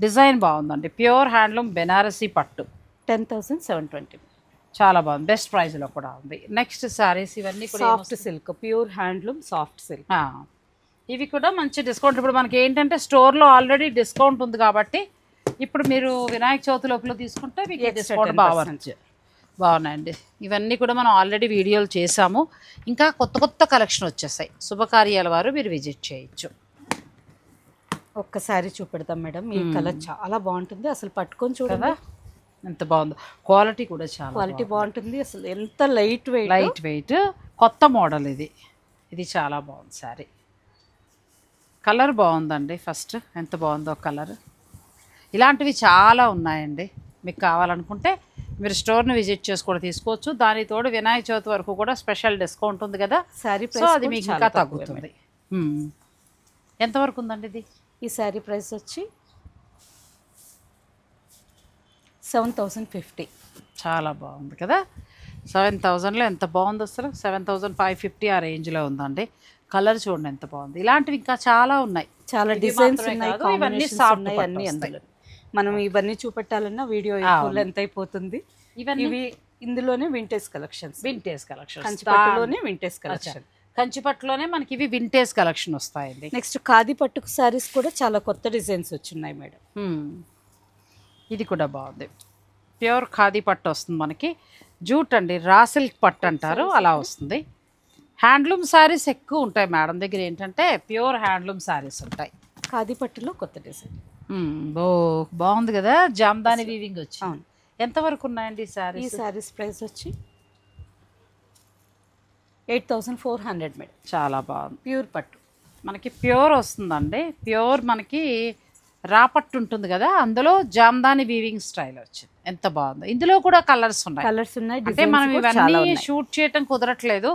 డిజైన్ బాగుందండి. ప్యూర్ హ్యాండ్లూమ్ బెనారసీ పట్టు 10,720. చాలా బాగుంది, బెస్ట్ ప్రైస్లో కూడా ఉంది. నెక్స్ట్ శారీస్ ఇవన్నీ కూడా soft silk, pure handloom soft silk. ఇవి కూడా మంచి డిస్కౌంట్. ఇప్పుడు మనకి ఏంటంటే స్టోర్లో ఆల్రెడీ డిస్కౌంట్ ఉంది కాబట్టి ఇప్పుడు మీరు వినాయక చవితి లోపల తీసుకుంటే మీకు డిస్కౌంట్ బాగున్నాయండి. ఇవన్నీ కూడా మనం ఆల్రెడీ వీడియోలు చేసాము. ఇంకా కొత్త కొత్త కలెక్షన్ వచ్చేసాయి. శుభకార్యాల వారు మీరు విజిట్ చేయొచ్చు. ఒక్కసారి చూపెడతాం మేడం. ఈ కలర్ చాలా బాగుంటుంది. అసలు పట్టుకొని చూడదా ఎంత బాగుందో. క్వాలిటీ కూడా చాలా క్వాలిటీ బాగుంటుంది. అసలు ఎంత లైట్ వెయిట్ కొత్త మోడల్ ఇది. ఇది చాలా బాగుంది శారీ. కలర్ బాగుందండి. ఫస్ట్ ఎంత బాగుందో కలర్. ఇలాంటివి చాలా ఉన్నాయండి. మీకు కావాలనుకుంటే మీరు స్టోర్ని విజిట్ చేసి కూడా తీసుకోవచ్చు. దానితోడు వినాయక చవితి వరకు కూడా స్పెషల్ డిస్కౌంట్ ఉంది కదా శారీ ప్రైస్, అది మీకు ఇంకా తగ్గుతుంది. ఎంతవరకు ఉందండి ఇది? ఈ శారీ ప్రైస్ వచ్చి 7,050. చాలా బాగుంది కదా. 7,000లో ఎంత బాగుంది అసలు. 7,550 ఆ రేంజ్లో ఉందండి. కలర్ చూడండి ఎంత బాగుంది. ఇలాంటివి ఇంకా చాలా ఉన్నాయి, చాలా ఇవి డిజైన్స్ మాత్రమే ఉన్నాయి, కాదు, ఇవన్నీ కాంబినేషన్స్ సాఫ్ట్ ఉన్నాయి, పట్టు అన్ని వస్తాయి. అందులో. మనం ఇవన్నీ చూపెట్టాలన్నా వీడియో అవును. ఎంత అయిపోతుంది. ఇవన్నీ ఇవి ఇందులోనే వింటేజ్ కలెక్షన్స్, వింటేజ్ కలెక్షన్, కంచిపట్టులోనే వింటేజ్ కలెక్షన్. కంచిపట్టులోనే మనకి ఇవి వింటేజ్ కలెక్షన్ వస్తాయండి. నెక్స్ట్ ఖాదీ పట్టుకు సారీస్ కూడా చాలా కొత్త డిజైన్స్ వచ్చున్నాయి మేడం. ఇది కూడా బాగుంది, ప్యూర్ ఖాదీ పట్టు వస్తుంది మనకి. జూట్ అండి, రా సిల్క్ పట్టు అంటారు, అలా వస్తుంది. హ్యాండ్లూమ్ శారీస్ ఎక్కువ ఉంటాయి మేడం దగ్గర, ఏంటంటే ప్యూర్ హ్యాండ్లూమ్ శారీస్ ఉంటాయి. ఖాదీ పట్టులో కొత్త డిజైన్. బాగుంది కదా, జామ్దాని వీవింగ్ వచ్చి. అవును. ఎంతవరకు ఉన్నాయండి ఈ ఈ శారీస్? శారీస్ ప్రైస్ వచ్చి 8400 మేడం. చాలా బాగుంది, ప్యూర్ పట్టు మనకి ప్యూర్ వస్తుందండి. ప్యూర్ మనకి రాపట్టు ఉంటుంది కదా, అందులో జామ్దాని వీవింగ్ స్టైల్ వచ్చింది. ఎంత బాగుంది. ఇందులో కూడా కలర్స్ ఉన్నాయి. కలర్స్ ఉన్నాయి, అంటే మనం ఇవన్నీ షూట్ చేయటం కుదరట్లేదు,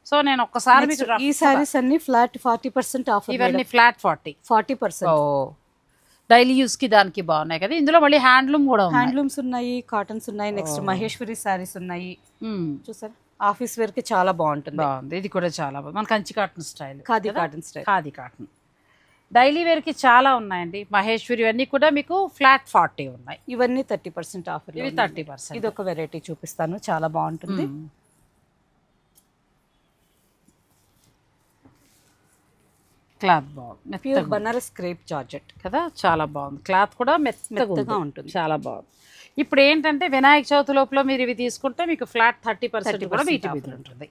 సో నేను ఒక్కసారి మీకు ఈ సారీస్ అన్ని ఫ్లాట్ 40% ఆఫర్. ఇవన్నీ ఫ్లాట్ 40%. డైలీ యూస్ కి దానికి బాగున్నాయి కదా. ఇందులో మళ్ళీ హ్యాండ్లూమ్ కూడా ఉంది, హ్యాండ్లూమ్స్ ఉన్నాయి, కాటన్స్ ఉన్నాయి. నెక్స్ట్ మహేశ్వరి సారీస్ ఉన్నాయి, చూసారా? ఆఫీస్ వేర్ కి చాలా బాగుంటుంది. బాగుంది, ఇది కూడా చాలా బాగుంది. మన Kanchi cotton style, khadi cotton style, khadi cotton. Daily wear కి చాలా ఉన్నాయండి. మహేశ్వరి ఇవన్నీ కూడా మీకు ఫ్లాట్ 40 ఉన్నాయి. ఇవన్నీ 30% ఆఫర్. ఇవి 30%. ఇది ఒక వెరైటీ చూపిస్తాను, చాలా బాగుంటుంది. క్లాత్ బాగుంది, ప్యూర్ బనారస్ క్రేప్ జార్జెట్ కదా, చాలా బాగుంది. క్లాత్ కూడా మెత్తగా ఉంటుంది, చాలా బాగుంది. ఇప్పుడు ఏంటంటే వినాయక చవితి లోపల మీరు ఇవి తీసుకుంటే మీకు ఫ్లాట్ 30% కూడా వీటి మీద ఉంటుంది.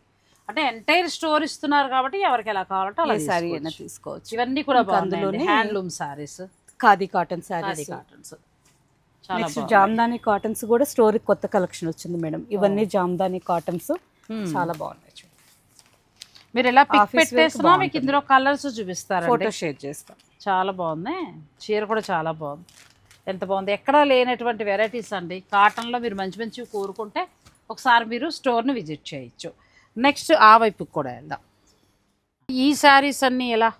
అంటే ఎంటైర్ స్టోర్ ఇస్తున్నారు కాబట్టి ఎవరికి ఎలా కావాలంటే అలా సారీ అయినా తీసుకోవచ్చు. ఇవన్నీ కూడా అందులోనే handloom saris, khadi cotton saris, cottons. Next Jamdani cottons కూడా స్టోర్ కొత్త కలెక్షన్ వచ్చింది మేడం. ఇవన్నీ జామ్దాని కాటన్స్ చాలా బాగున్నాయి. మీరు ఎలా పిక్ పెట్టేస్తున్నా మీకు ఇందులో కలర్స్ చూపిస్తారు, ఫోటో షేర్ చేస్తాం. చాలా బాగుంది. చీర కూడా చాలా బాగుంది, ఎంత బాగుంది. ఎక్కడా లేనటువంటి వెరైటీస్ అండి. కాటన్లో మీరు మంచి మంచివి కోరుకుంటే ఒకసారి మీరు స్టోర్ని విజిట్ చేయొచ్చు. నెక్స్ట్ ఆ వైపుకి కూడా వెళ్దాం. ఈ శారీస్ అన్నీ ఎలా?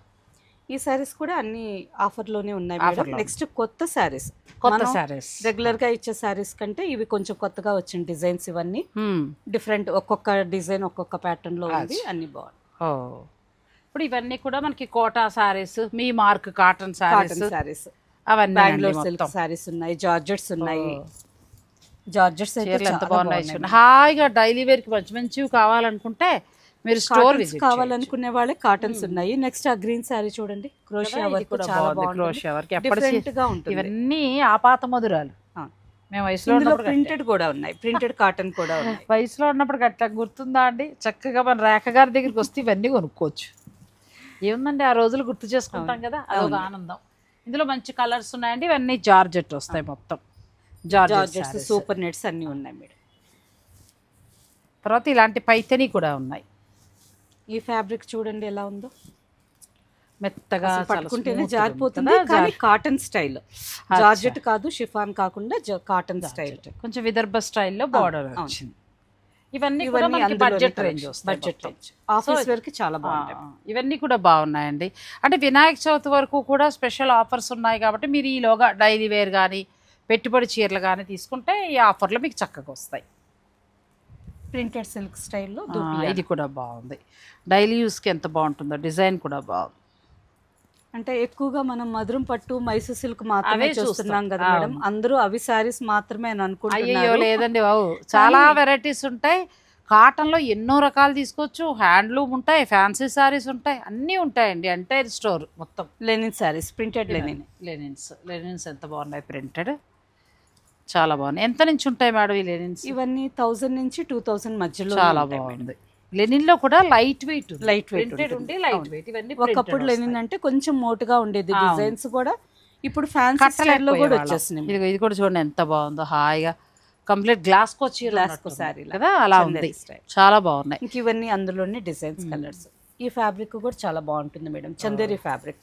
ఈ శారీస్ కూడా అన్ని ఆఫర్లోనే ఉన్నాయి మేడం. నెక్స్ట్ కొత్త శారీస్, కొత్త శారీస్ రెగ్యులర్ గా ఇచ్చే శారీస్ కంటే ఇవి కొంచెం కొత్తగా వచ్చిన డిజైన్స్. ఇవన్నీ డిఫరెంట్, ఒక్కొక్క డిజైన్ ఒక్కొక్క ప్యాటర్న్ లో ఉంది, అన్ని బాగుంది. ఇప్పుడు ఇవన్నీ కూడా మనకి కోటా శారీస్, మీ మార్క్ కాటన్ శారీస్, అవన్నీ బెంగళూరు సిల్క్ శారీస్ ఉన్నాయి, జార్జెట్స్ ఉన్నాయి. జార్జెట్స్ ఎంత బాగున్నాయి. హాయిగా డైలీ వేర్ కి మంచి మంచివి కావాలనుకుంటే మీరు స్టోర్ విజిట్ కావాలనుకునే వాళ్ళే కాటన్స్ ఉన్నాయి. నెక్స్ట్ ఆ గ్రీన్ శారీ చూడండి, క్రోషియా వర్క్ చాలా బాగుంది. క్రోషియా వర్క్ డిఫరెంట్ గా ఉంటుంది. ఇవన్నీ ఆపాత మధురాలు. మేము వయసులో ఉన్నప్పుడు ప్రింటెడ్ కూడా ఉన్నాయి, ప్రింటెడ్ కాటన్ కూడా ఉన్నాయి. వయసులో ఉన్నప్పుడు అట్లా గుర్తుందా అండి? చక్కగా మన రేఖ గారి దగ్గరికి వస్తే ఇవన్నీ కొనుక్కోవచ్చు. ఏముందండి, ఆ రోజులు గుర్తు చేసుకుంటాం కదా, అదొక ఆనందం. ఇందులో మంచి కలర్స్ ఉన్నాయండి. ఇవన్నీ జార్జెట్ వస్తాయి, మొత్తం జార్జెట్స్, సూపర్ నెట్స్ అన్ని ఉన్నాయి మేడం. తర్వాత ఇలాంటి పైతని కూడా ఉన్నాయి. ఈ ఫ్యాబ్రిక్ చూడండి ఎలా ఉందో, మెత్తగా పట్టుకుంటేనే జారిపోతుంది. కానీ కాటన్ స్టైల్, జార్జెట్ కాదు, షిఫాన్ కాకుండా కాటన్ స్టైల్, కొంచెం విదర్భ స్టైల్లో బార్డర్ వచ్చింది. ఇవన్నీ కూడా మనకి బడ్జెట్ రేంజ్ వస్తాయి, బడ్జెట్ రేంజ్. ఆఫీస్ వేర్ కి చాలా బాగుంటాయి. ఇవన్నీ కూడా బాగున్నాయండి. అంటే వినాయక చవితి వరకు కూడా స్పెషల్ ఆఫర్స్ ఉన్నాయి కాబట్టి మీరు ఈలోగా డైలీ వేర్ కానీ పెట్టుబడి చీరలు కానీ తీసుకుంటే ఈ ఆఫర్లు మీకు చక్కగా వస్తాయి. ప్రింటెడ్ సిల్క్ స్టైల్లో ఇది కూడా బాగుంది. డైలీ యూస్కి ఎంత బాగుంటుందో, డిజైన్ కూడా బాగుంది. అంటే ఎక్కువగా మనం మధురం పట్టు, మైసూర్ సిల్క్ మాత్రమే చూస్తున్నాం కదా మేడం. అందరూ అవి సారీస్ మాత్రమే అని అనుకుంటున్నారు. అయ్యో లేదండి బాబు, చాలా వెరైటీస్ ఉంటాయి. కాటన్లో ఎన్నో రకాలు తీసుకోవచ్చు, హ్యాండ్లూమ్ ఉంటాయి, ఫ్యాన్సీ సారీస్ ఉంటాయి, అన్నీ ఉంటాయండి. ఎంటైర్ స్టోర్ మొత్తం. లెనిన్ సారీస్, ప్రింటెడ్ లెనిన్స్ ఎంత బాగున్నాయి, ప్రింటెడ్ చాలా బాగున్నాయి. ఎంత నుంచి ఉంటాయి మేడం ఈ లెనిన్స్? ఇవన్నీ 1000 నుంచి 2000 మధ్యలో. చాలా బాగుంది. లెనిన్ లో కూడా లైట్ వెయిట్ ఉండి లైట్ వెయిట్. ఇవన్నీ ఒకప్పుడు లెనిన్ అంటే కొంచెం మోటుగా ఉండేది, డిజైన్స్ కూడా. ఇప్పుడు ఫ్యాన్సీ స్టైల్ లో కూడా వచ్చేసినాయి. ఇది కూడా చూడండి ఎంత బాగుందో, హాయిగా కంప్లీట్ గ్లాస్ కో సారీ కదా, అలా ఉంది, చాలా బాగున్నాయి. ఇంక ఇవన్నీ అందులోనే డిజైన్స్, కలర్స్. ఈ ఫ్యాబ్రిక్ కూడా చాలా బాగుంటుంది మేడం, చందేరి ఫ్యాబ్రిక్.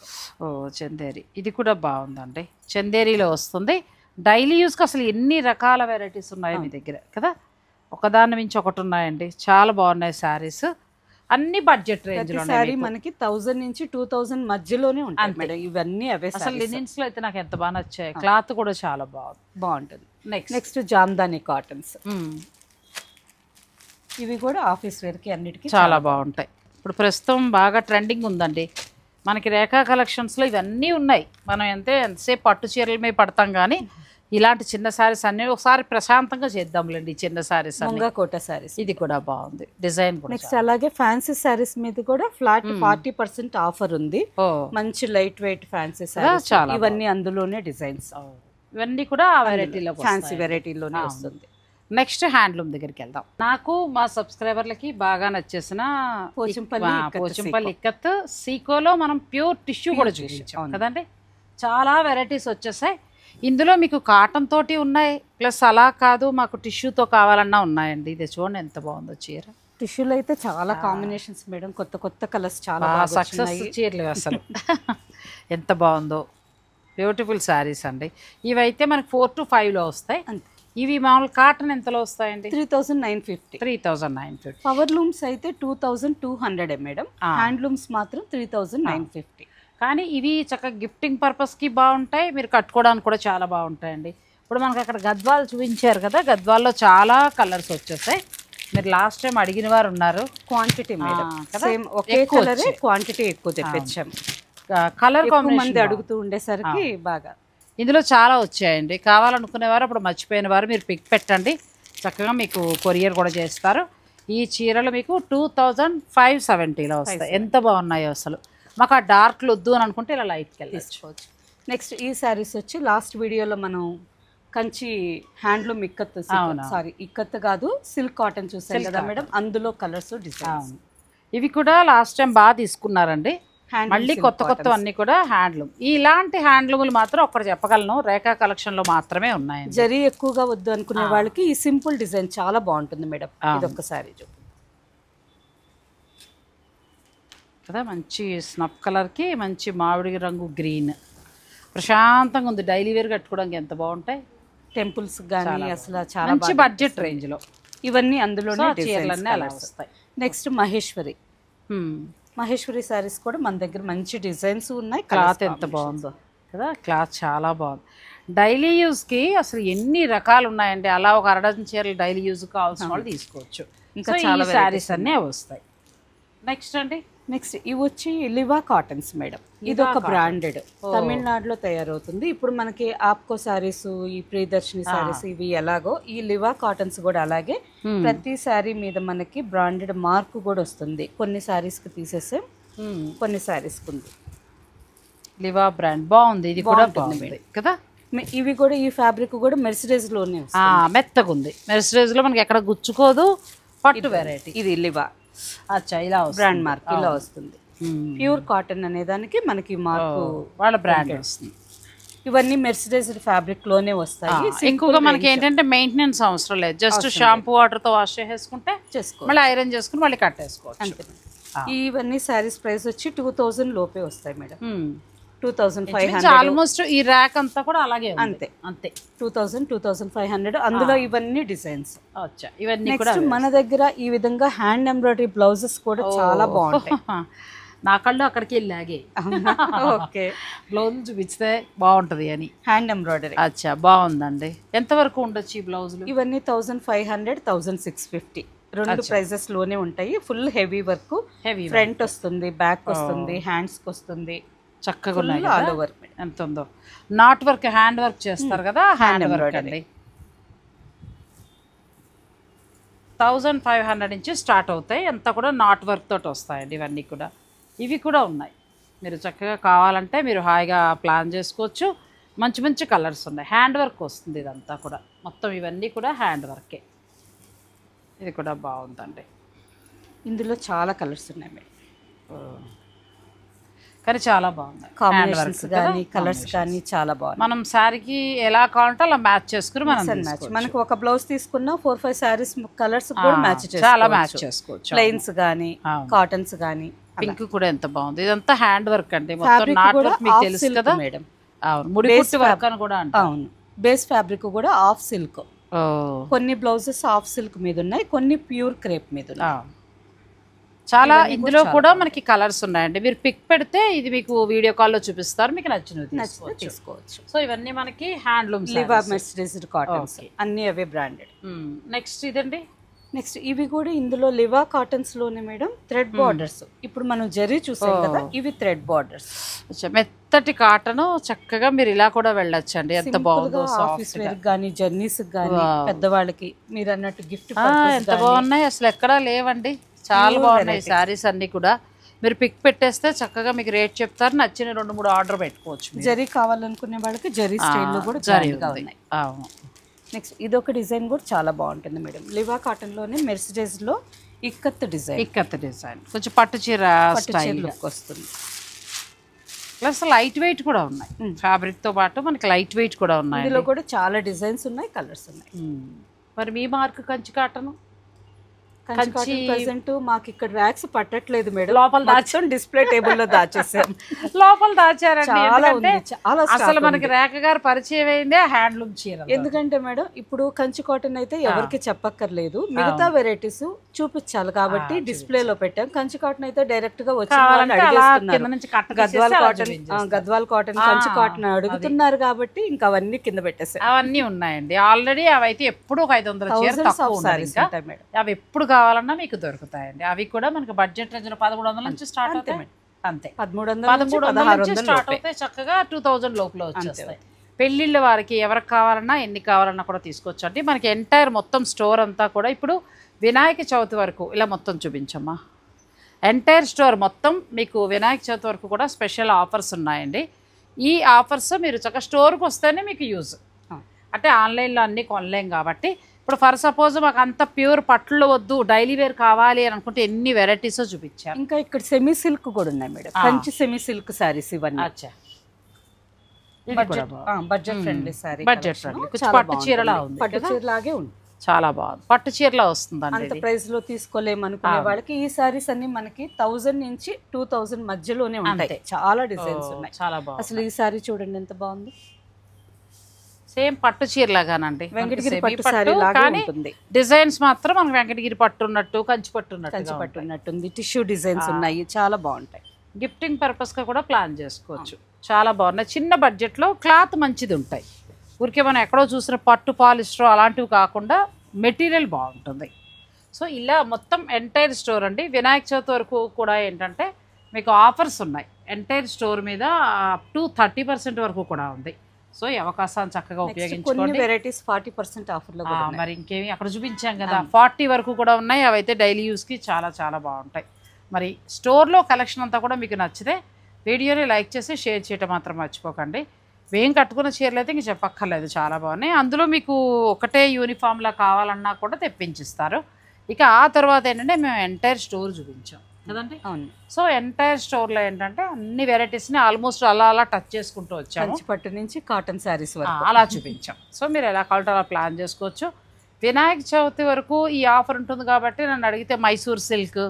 చందేరి, ఇది కూడా బాగుందండి. చందేరిలో వస్తుంది. డైలీ యూస్కి అసలు ఎన్ని రకాల వెరైటీస్ ఉన్నాయి మీ దగ్గర కదా, ఒకదాని మించి ఒకటి ఉన్నాయండి. చాలా బాగున్నాయి శారీస్, అన్ని బడ్జెట్ రేంజ్ లో. సారీ మనకి 1000 నుంచి 2000 మధ్యలోనే ఉంటాయి మేడం. ఇవన్నీ అవే. అసలు లినిన్స్ లో అయితే నాకు ఎంత బాగా నచ్చాయి. క్లాత్ కూడా చాలా బాగుంటుంది. నెక్స్ట్ జామ్దాని కాటన్స్, ఇవి కూడా ఆఫీస్ వేర్ కి అన్నిటికీ చాలా బాగుంటాయి. ఇప్పుడు ప్రస్తుతం బాగా ట్రెండింగ్ ఉందండి మనకి రేఖా కలెక్షన్స్లో ఇవన్నీ ఉన్నాయి. మనం ఎంతసేపు పట్టు చీరల మీద పడతాం కానీ ఇలాంటి చిన్న శారీస్ అన్నీ ఒకసారి ప్రశాంతంగా చేద్దాంలేండి. చిన్న శారీస్ కోట శారీస్ ఇది కూడా బాగుంది డిజైన్. నెక్స్ట్ అలాగే ఫ్యాన్సీ శారీస్ మీద కూడా ఫ్లాట్ 40% ఆఫర్ ఉంది. మంచి లైట్ వెయిట్ ఫ్యాన్సీ శారీస్ ఇవన్నీ అందులోనే డిజైన్స్. ఇవన్నీ కూడా ఆ వెరైటీలో ఫ్యాన్సీ వెరైటీలోనే వస్తుంది. నెక్స్ట్ హ్యాండ్లూమ్ దగ్గరికి వెళ్దాం. నాకు మా సబ్స్క్రైబర్లకి బాగా నచ్చేసిన పోచంపల్లి ఇక్కత్ సీకోలో మనం ప్యూర్ టిష్యూ కూడా చూపించాం కదండి. చాలా వెరైటీస్ వచ్చేసాయి. ఇందులో మీకు కాటన్ తోటి ఉన్నాయి, ప్లస్ అలా కాదు మాకు టిష్యూతో కావాలన్నా ఉన్నాయండి. ఇది చూడండి ఎంత బాగుందో చీర. టిష్యూలో అయితే చాలా కాంబినేషన్స్ మేడం, కొత్త కొత్త కలర్స్ చాలా సక్సెస్ చీరలు అసలు ఎంత బాగుందో. బ్యూటిఫుల్ శారీస్ అండి. ఇవైతే మనకి 4 to 5లో వస్తాయి. ఇవి మామూలు కాటన్ ఎంతలో వస్తాయండి? 3950. 3950. పవర్ లూమ్స్ అయితే 2200 మేడం. హ్యాండ్లూమ్స్ మాత్రం 3950. కానీ ఇవి చక్కగా గిఫ్టింగ్ పర్పస్కి బాగుంటాయి, మీరు కట్టుకోవడానికి కూడా చాలా బాగుంటాయండి. ఇప్పుడు మనకు అక్కడ గద్వాలు చూపించారు కదా, గద్వాల్లో చాలా కలర్స్ వచ్చేసాయి. మీరు లాస్ట్ టైం అడిగిన వారు ఉన్నారు. క్వాంటిటీ మేడం సేమ్ ఒకే కలరే, క్వాంటిటీ ఎక్కువ తెప్పించాం. కలర్ కాంబినేషన్ అడుగుతూ ఉండేసరికి బాగా ఇందులో చాలా వచ్చాయండి. కావాలనుకునేవారు అప్పుడు మర్చిపోయిన వారు మీరు పిక్ పెట్టండి, చక్కగా మీకు కొరియర్ కూడా చేస్తారు. ఈ చీరలు మీకు 2570లో వస్తాయి. ఎంత బాగున్నాయో అసలు. మాకు ఆ డార్క్లు వద్దు అని అనుకుంటే ఇలా లైట్కి వెళ్ళిపోవచ్చు. నెక్స్ట్ ఈ శారీస్ వచ్చి లాస్ట్ వీడియోలో మనం కంచి హ్యాండ్లూమ్ ఇక్కత్, సారీ ఇక్కత్ కాదు సిల్క్ కాటన్ చూసాం కదా మేడం, అందులో కలర్స్ డిజైన్స్. ఇవి కూడా లాస్ట్ టైం బాగా తీసుకున్నారండి. మళ్ళీ కొత్త కొత్త అన్ని కూడా హ్యాండ్లూమ్. ఇలాంటి హ్యాండ్లూములు మాత్రం ఒకటి చెప్పగలను, రేఖా కలెక్షన్ లో మాత్రమే ఉన్నాయి. జరీ ఎక్కువగా వద్దు అనుకునే వాళ్ళకి ఈ సింపుల్ డిజైన్ చాలా బాగుంటుంది మేడం. ఇది ఒక్కసారి కదా, మంచి స్నఫ్ కలర్ కి మంచి మామిడి రంగు గ్రీన్, ప్రశాంతంగా ఉంది. డైలీ వేర్ కట్టుకోవడానికి ఎంత బాగుంటాయి. టెంపుల్స్ కానీ అసలు చాలా మంచి బడ్జెట్ రేంజ్ లో ఇవన్నీ అందులోనే చీరలన్నీ అలా వస్తాయి. నెక్స్ట్ మహేశ్వరి శారీస్ కూడా మన దగ్గర మంచి డిజైన్స్ ఉన్నాయి. క్లాత్ ఎంత బాగుందో కదా, క్లాత్ చాలా బాగుంది. డైలీ యూజ్కి అసలు ఎన్ని రకాలు ఉన్నాయండి. అలా ఒక 1 డజన్ చీరలు డైలీ యూజ్ కావాల్సిన వాళ్ళు తీసుకోవచ్చు. ఇంకా చాలా శారీస్ అన్నీ వస్తాయి. నెక్స్ట్ ఇవి వచ్చి లివా కాటన్స్ మేడం. ఇది ఒక బ్రాండెడ్, తమిళనాడులో తయారవుతుంది. ఇప్పుడు మనకి ఆప్కో శారీస్, ఈ ప్రియదర్శిని శారీస్ ఇవి ఎలాగో ఈ లివా కాటన్స్ కూడా అలాగే. ప్రతి శారీ మీద మనకి బ్రాండెడ్ మార్క్ కూడా వస్తుంది. కొన్ని శారీస్ కి తీసేసాం, కొన్ని శారీస్ కి ఉంది. లివా బ్రాండ్ బాగుంది. ఇది కూడా బాగుంది కదా. ఇవి కూడా ఈ ఫ్యాబ్రిక్ కూడా మెర్సిడైజ్ లోనే మెత్తగా ఉంది. మెర్సిడైజ్ లో మనకి ఎక్కడ గుచ్చుకోదు. పట్టు వెరైటీ. ఇది లివా అచ్చా, ఇలా బ్రాండ్ మార్క్ ఇలా వస్తుంది. ప్యూర్ కాటన్ అనే దానికి మనకి మార్కు వాళ్ళ బ్రాండ్ వస్తుంది. ఇవన్నీ మెర్సిడైజ్డ్ ఫ్యాబ్రిక్ లోనే వస్తాయి. ఎక్కువగా మనకి ఏంటంటే మెయింటెనెన్స్ అవసరం లేదు. జస్ట్ షాంపూ వాటర్ తో వాష్ చేసేసుకుంటే మళ్ళీ ఐరన్ చేసుకుని మళ్ళీ కట్టేసుకోవచ్చు. ఇవన్నీ శారీస్ ప్రైస్ వచ్చి 2000 లోపే వస్తాయి మేడం. 2500 ఆల్మోస్ట్. ఈ ర్యాక్ అంతా కూడా అలాగే అంతే 2500 అందులో ఇవన్నీ డిజైన్స్. ఇవన్నీ కూడా మన దగ్గర ఈ విధంగా హ్యాండ్ ఎంబ్రాయిడరీ బ్లౌజెస్ కూడా చాలా బాగుంటాయి. నా కళ్ళు అక్కడికి వెళ్ళాగే. ఓకే, బ్లౌజ్ చూపిస్తే బాగుంటది అని. హ్యాండ్ ఎంబ్రాయిడరీ అచ్చా, బాగుందండి. ఎంతవరకు ఉండొచ్చు ఈ బ్లౌజులు? ఇవన్నీ 1500, 1650 రెండు ప్రైజెస్ లోనే ఉంటాయి. ఫుల్ హెవీ వర్క్, ఫ్రంట్ వస్తుంది, బ్యాక్ వస్తుంది, హ్యాండ్స్ కి వస్తుంది. చక్కగా ఉన్నాయి. ఆల్ ఓవర్ ఎంత ఉందో. నాట్ వర్క్, హ్యాండ్ వర్క్ చేస్తారు కదా, హ్యాండ్ వర్క్ అండి. 1500 నుంచి స్టార్ట్ అవుతాయి. అంతా కూడా నాట్ వర్క్ తోటి వస్తాయండి ఇవన్నీ కూడా. ఇవి కూడా ఉన్నాయి. మీరు చక్కగా కావాలంటే మీరు హాయిగా ప్లాన్ చేసుకోవచ్చు. మంచి మంచి కలర్స్ ఉన్నాయి. హ్యాండ్ వర్క్ వస్తుంది ఇదంతా కూడా. మొత్తం ఇవన్నీ కూడా హ్యాండ్ వర్కే. ఇది కూడా బాగుందండి. ఇందులో చాలా కలర్స్ ఉన్నాయి మేడం, కానీ చాలా బాగుంది. కాంబినేషన్స్ కానీ కలర్స్ కానీ చాలా బాగుంది. మనం శారీకి ఎలా కావాలంటే అలా మ్యాచ్ చేసుకుని మనకు ఒక బ్లౌజ్ తీసుకున్నా 4-5 శారీస్ కలర్స్ కూడా చాలా మ్యాచ్ చేసుకోవచ్చు. ప్లెయిన్స్ కానీ కాటన్స్ కానీ. పింక్ కూడా ఎంత బాగుంది. ఇదంతా హ్యాండ్ వర్క్ అండి. మొత్తం నాట్ వర్క్ మీకు తెలుసు కదా మేడం. అవును, ముడికుట్టు వర్క్ అని కూడా అంటారు. అవును, బేస్ ఫ్యాబ్రిక్ కూడా ఆఫ్ సిల్క్. కొన్ని బ్లౌజెస్ ఆఫ్ సిల్క్ మీద ఉన్నాయి, కొన్ని ప్యూర్ క్రేప్ మీద ఉన్నాయి. చాలా ఇందులో కూడా మనకి కలర్స్ ఉన్నాయండి. మీరు పిక్ పెడితే ఇది మీకు వీడియో కాల్లో చూపిస్తారు, మీకు నచ్చినవి తీసుకోవచ్చు. సో ఇవన్నీ మనకి హ్యాండ్లూమ్ లివా మెర్సిడైజ్డ్ కాటన్స్ అన్ని అవే బ్రాండెడ్. నెక్స్ట్ ఇదండి, నెక్స్ట్ ఇవి కూడా ఇందులో లివా కాటన్స్ లోనే మేడం థ్రెడ్ బార్డర్స్. ఇప్పుడు మనం జరీ చూసాం కదా, ఇవి థ్రెడ్ బార్డర్స్. మెత్తటి కాటన్, చక్కగా మీరు ఇలా కూడా వెళ్ళొచ్చండి. ఎంత బాగుందో, ఆఫీస్ వేర్ కానీ జర్నీస్ కానీ పెద్దవాళ్ళకి మీరు అన్నట్టు గిఫ్ట్ ఎంత బాగున్నాయి అసలు, ఎక్కడా లేవండి. చాలా బాగున్నాయి శారీస్ అన్ని కూడా. మీరు పిక్ పెట్టేస్తే చక్కగా మీకు రేట్ చెప్తారు, నచ్చిన 2-3 ఆర్డర్ పెట్టుకోవచ్చు. జరీ కావాలనుకునే వాళ్ళకి జరీ స్టైల్లో కూడా జరీగా ఉన్నాయి. నెక్స్ట్ ఇదొక డిజైన్ కూడా చాలా బాగుంటుంది మేడం. లివా కాటన్లోనే మెర్సిడెస్లో ఇక్కత్ డిజైన్, కొంచెం పట్టు చీర స్టైల్ లుక్ వస్తుంది. ప్లస్ లైట్ వెయిట్ కూడా ఉన్నాయి, ఫ్యాబ్రిక్ తో పాటు మనకి లైట్ వెయిట్ కూడా ఉన్నాయి. ఇందులో కూడా చాలా డిజైన్స్ ఉన్నాయి, కలర్స్ ఉన్నాయి. మరి మీ మార్క్ కంచి కాటన్ ప్రెసెంట్ మాకు ఇక్కడ ర్యాక్స్ పట్టట్లేదు మేడం, లోపల దాచాం, డిస్ప్లే టేబుల్ లో దాచేసాం. లోపల దాచారండి. చాలా అసలు మనకి రేఖ గారు పరిచయం అయిందే హ్యాండ్లూమ్ చీర. ఎందుకంటే మేడం ఇప్పుడు కంచి కాటన్ అయితే ఎవరికి చెప్పక్కర్లేదు, మిగతా వెరైటీస్ చూపించాలి కాబట్టి డిస్ప్లే లో పెట్టాం. కంచి కాటన్ అయితే డైరెక్ట్ గా వచ్చి గద్వాల్ కాటన్ కంచి కాటన్ అడుగుతున్నారు కాబట్టి ఇంకా అవన్నీ కింద పెట్టేసాం. అవన్నీ ఉన్నాయండి ఆల్రెడీ. అవి అయితే ఎప్పుడు ఒక 500 చీర తక్కువ ఉంటాయి. అవి ఎప్పుడు కావాలన్నా మీకు దొరుకుతాయండి. అవి కూడా మనకి బడ్జెట్ రేంజ్ 1300 నుంచి స్టార్ట్ అవుతాయి. అంతే 1300 నుంచి స్టార్ట్ అవుతాయి. చక్కగా 2000 లోపల వచ్చేస్తాయి. పెళ్ళిళ్ళ వారికి ఎవరికి కావాలన్నా ఎన్ని కావాలన్నా కూడా తీసుకోవచ్చు అండి. మనకి ఎంటైర్ మొత్తం స్టోర్ అంతా కూడా ఇప్పుడు వినాయక చవితి వరకు ఇలా మొత్తం చూపించమ్మా. ఎంటైర్ స్టోర్ మొత్తం మీకు వినాయక చవితి వరకు కూడా స్పెషల్ ఆఫర్స్ ఉన్నాయండి. ఈ ఆఫర్స్ మీరు చక్కగా స్టోర్కి వస్తేనే మీకు యూజ్. అంటే ఆన్లైన్లో అన్నీ కొనలేం కాబట్టి ఇప్పుడు ఫర్ సపోజ్ మాకు అంత ప్యూర్ పట్లు వద్దు, డైలీ వేర్ కావాలి అని అనుకుంటే ఎన్ని వెరైటీస్ చూపించారు. ఇంకా ఇక్కడ సెమీ సిల్క్ కూడా ఉన్నాయి madam, Kanchi semi silk saris ఇవన్నీ. Budget friendly sari, budget friendly, పట్టు చీరలా ఉంది, పట్టు చీరలాగే ఉంది. చాలా బాగుంది, పట్టు చీరలా వస్తుందండి. అంత ప్రైస్ లో తీసుకోలేమనుకునే వాళ్ళకి ఈ సారీస్ అన్ని మనకి 1000 నుంచి 2000 మధ్యలోనే ఉంటాయి. చాలా డిజైన్స్ ఉన్నాయి, చాలా బాగుంది. అసలు ఈ సారీ చూడండి ఎంత బాగుంది, సేమ్ పట్టు చీరలాగానండి. వెంకటగిరి పట్టు సారీ లాగా ఉంటుంది. డిజైన్స్ మాత్రం మనకి వెంకటగిరి పట్టు ఉన్నట్టు, కంచి పట్టు ఉన్నట్టుంది. టిష్యూ డిజైన్స్ ఉన్నాయి, చాలా బాగుంటాయి. గిఫ్టింగ్ పర్పస్ గా కూడా ప్లాన్ చేసుకోవచ్చు. చాలా బాగున్నాయి. చిన్న బడ్జెట్ లో క్లాత్ మంచిది ఉంటాయి. ఊరికే మనం ఎక్కడో చూసిన పట్టు పాలిస్టర్ అలాంటివి కాకుండా మెటీరియల్ బాగుంటుంది. సో ఇలా మొత్తం ఎంటైర్ స్టోర్ అండి. వినాయక చవితి వరకు కూడా ఏంటంటే మీకు ఆఫర్స్ ఉన్నాయి. ఎంటైర్ స్టోర్ మీద అప్ టు 30% వరకు కూడా ఉంది. సో ఈ అవకాశాన్ని చక్కగా ఉపయోగించుకోండి. వెరైటీస్ 40% ఆఫర్లో మరి ఇంకేమి అక్కడ చూపించాం కదా 40 వరకు కూడా ఉన్నాయి. అవైతే డైలీ యూస్కి చాలా చాలా బాగుంటాయి. మరి స్టోర్లో కలెక్షన్ అంతా కూడా మీకు నచ్చితే వీడియోని లైక్ చేసి షేర్ చేయటం మాత్రం మర్చిపోకండి. వేం కట్టుకున్న చీరలు అయితే ఇంక చెప్పక్కర్లేదు, చాలా బాగున్నాయి. అందులో మీకు ఒకటే యూనిఫామ్లా కావాలన్నా కూడా తెప్పించిస్తారు. ఇక ఆ తర్వాత ఏంటంటే మేము ఎంటైర్ స్టోర్ చూపించాం కదండి. అవును. సో ఎంటైర్ స్టోర్లో ఏంటంటే అన్ని వెరైటీస్ని ఆల్మోస్ట్ అలా అలా టచ్ చేసుకుంటూ వచ్చాము. పట్టు నుంచి కాటన్ శారీస్ అలా చూపించాం. సో మీరు ఎలా కావాలంటే అలా ప్లాన్ చేసుకోవచ్చు. వినాయక చవితి వరకు ఈ ఆఫర్ ఉంటుంది కాబట్టి నన్ను అడిగితే మైసూర్ సిల్క్,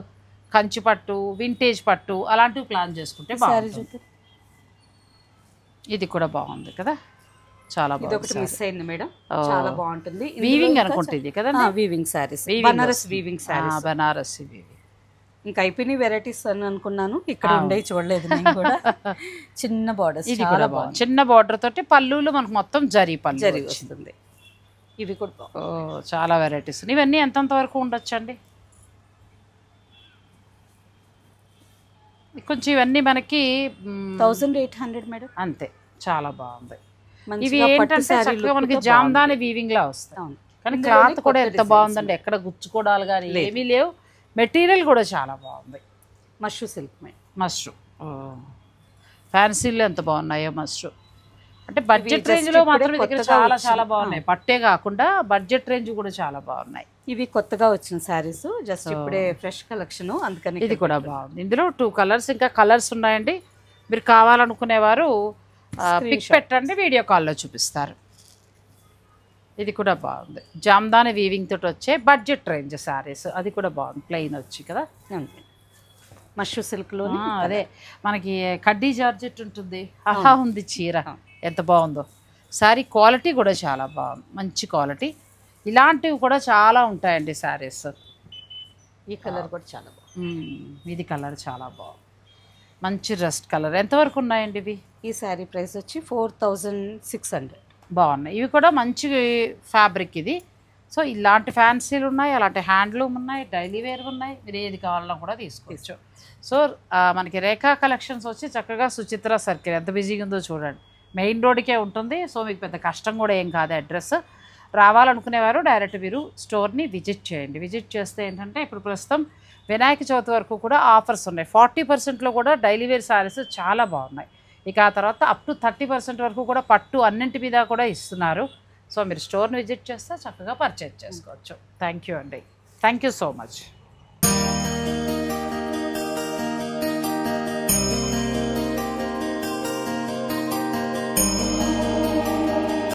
కంచి పట్టు, వింటేజ్ పట్టు అలాంటివి ప్లాన్ చేసుకుంటే బాగుంటుంది. ఇది కూడా బాగుంది కదా, చాలా బాగుంది. మిస్ అయింది మేడం, చాలా బాగుంటుంది. వీవింగ్ అనుకుంటే ఇది కదా, weaving saris, Banaras weaving saris, Banaras weaving. ఇంకా అయిపోయినాయి వెరైటీస్ అని అనుకున్నాను, ఇక్కడ ఉండే చూడలేదు నేను కూడా. చిన్న బార్డర్స్, ఇది కూడా బాగుంది. చిన్న బార్డర్ తోటి పళ్ళులు మనకు మొత్తం జరీ పళ్ళు వస్తుంది. ఇవి కూడా చాలా వెరైటీస్. ఇవన్నీ ఎంతంత వరకు ఉండొచ్చండి? కొంచెం ఇవన్నీ మనకి 1800 మేడం, అంతే. చాలా బాగుంది. ఇవి ఏంటంటే చక్కగా మనకి జామ్దాని వీవింగ్ లా వస్తాయి. కానీ క్లాత్ కూడా ఎంత బాగుందండి, ఎక్కడ గుచ్చుకోవడాలు కానీ ఏమీ లేవు. మెటీరియల్ కూడా చాలా బాగుంది. మష్రూ సిల్క్ మేడం, మష్రూ ఫ్యాన్సీలో ఎంత బాగున్నాయో మష్రూ. అంటే బడ్జెట్ రేంజ్లో మాత్రం దగ్గర చాలా చాలా బాగున్నాయి. పట్టే కాకుండా బడ్జెట్ రేంజ్ కూడా చాలా బాగున్నాయి. ఇవి కొత్తగా వచ్చిన శారీస్, జస్ట్ ఇప్పుడే ఫ్రెష్ కలెక్షన్, అందుకని ఇది కూడా బాగుంది. ఇందులో 2 కలర్స్, ఇంకా కలర్స్ ఉన్నాయండి. మీరు కావాలనుకునేవారు పిక్ పెట్టండి, వీడియో కాల్లో చూపిస్తారు. ఇది కూడా బాగుంది. జామ్దాని వీవింగ్ తోటి వచ్చే బడ్జెట్ రేంజ్ శారీస్, అది కూడా బాగుంది. ప్లెయిన్ వచ్చి కదా, మష్రూ సిల్క్లో అదే మనకి కడ్డీ జార్జెట్ ఉంటుంది అలా ఉంది చీర. ఎంత బాగుందో శారీ. క్వాలిటీ కూడా చాలా బాగుంది, మంచి క్వాలిటీ. ఇలాంటివి కూడా చాలా ఉంటాయండి శారీస్. ఈ కలర్ కూడా చాలా బాగుంది. ఇది కలర్ చాలా బాగుంది, మంచి రస్ట్ కలర్. ఎంతవరకు ఉన్నాయండి ఇవి? ఈ శారీ ప్రైస్ వచ్చి 4600. బాగున్నాయి. ఇవి కూడా మంచి ఫ్యాబ్రిక్ ఇది. సో ఇలాంటి ఫ్యాన్సీలు ఉన్నాయి, అలాంటి హ్యాండ్లూమ్ ఉన్నాయి, డైలీ వేర్ ఉన్నాయి, మీరు ఏది కావాలన్నా కూడా తీసుకోవచ్చు. సో మనకి రేఖా కలెక్షన్స్ వచ్చి చక్కగా సుచిత్ర సర్కిల్, ఎంత బిజీగా ఉందో చూడండి, మెయిన్ రోడ్కే ఉంటుంది. సో మీకు పెద్ద కష్టం కూడా ఏం కాదు. అడ్రస్ రావాలనుకునేవారు డైరెక్ట్ మీరు స్టోర్ని విజిట్ చేయండి. విజిట్ చేస్తే ఏంటంటే ఇప్పుడు ప్రస్తుతం వినాయక చవితి వరకు కూడా ఆఫర్స్ ఉన్నాయి. 40%లో కూడా డైలీ వేర్ శారీస్ చాలా బాగున్నాయి. ఇక ఆ తర్వాత అప్ టు 30% వరకు కూడా పట్టు అన్నింటి మీద కూడా ఇస్తున్నారు. సో మీరు స్టోర్ని విజిట్ చేస్తే చక్కగా పర్చేజ్ చేసుకోవచ్చు. థ్యాంక్ యూ అండి. Thank you so much.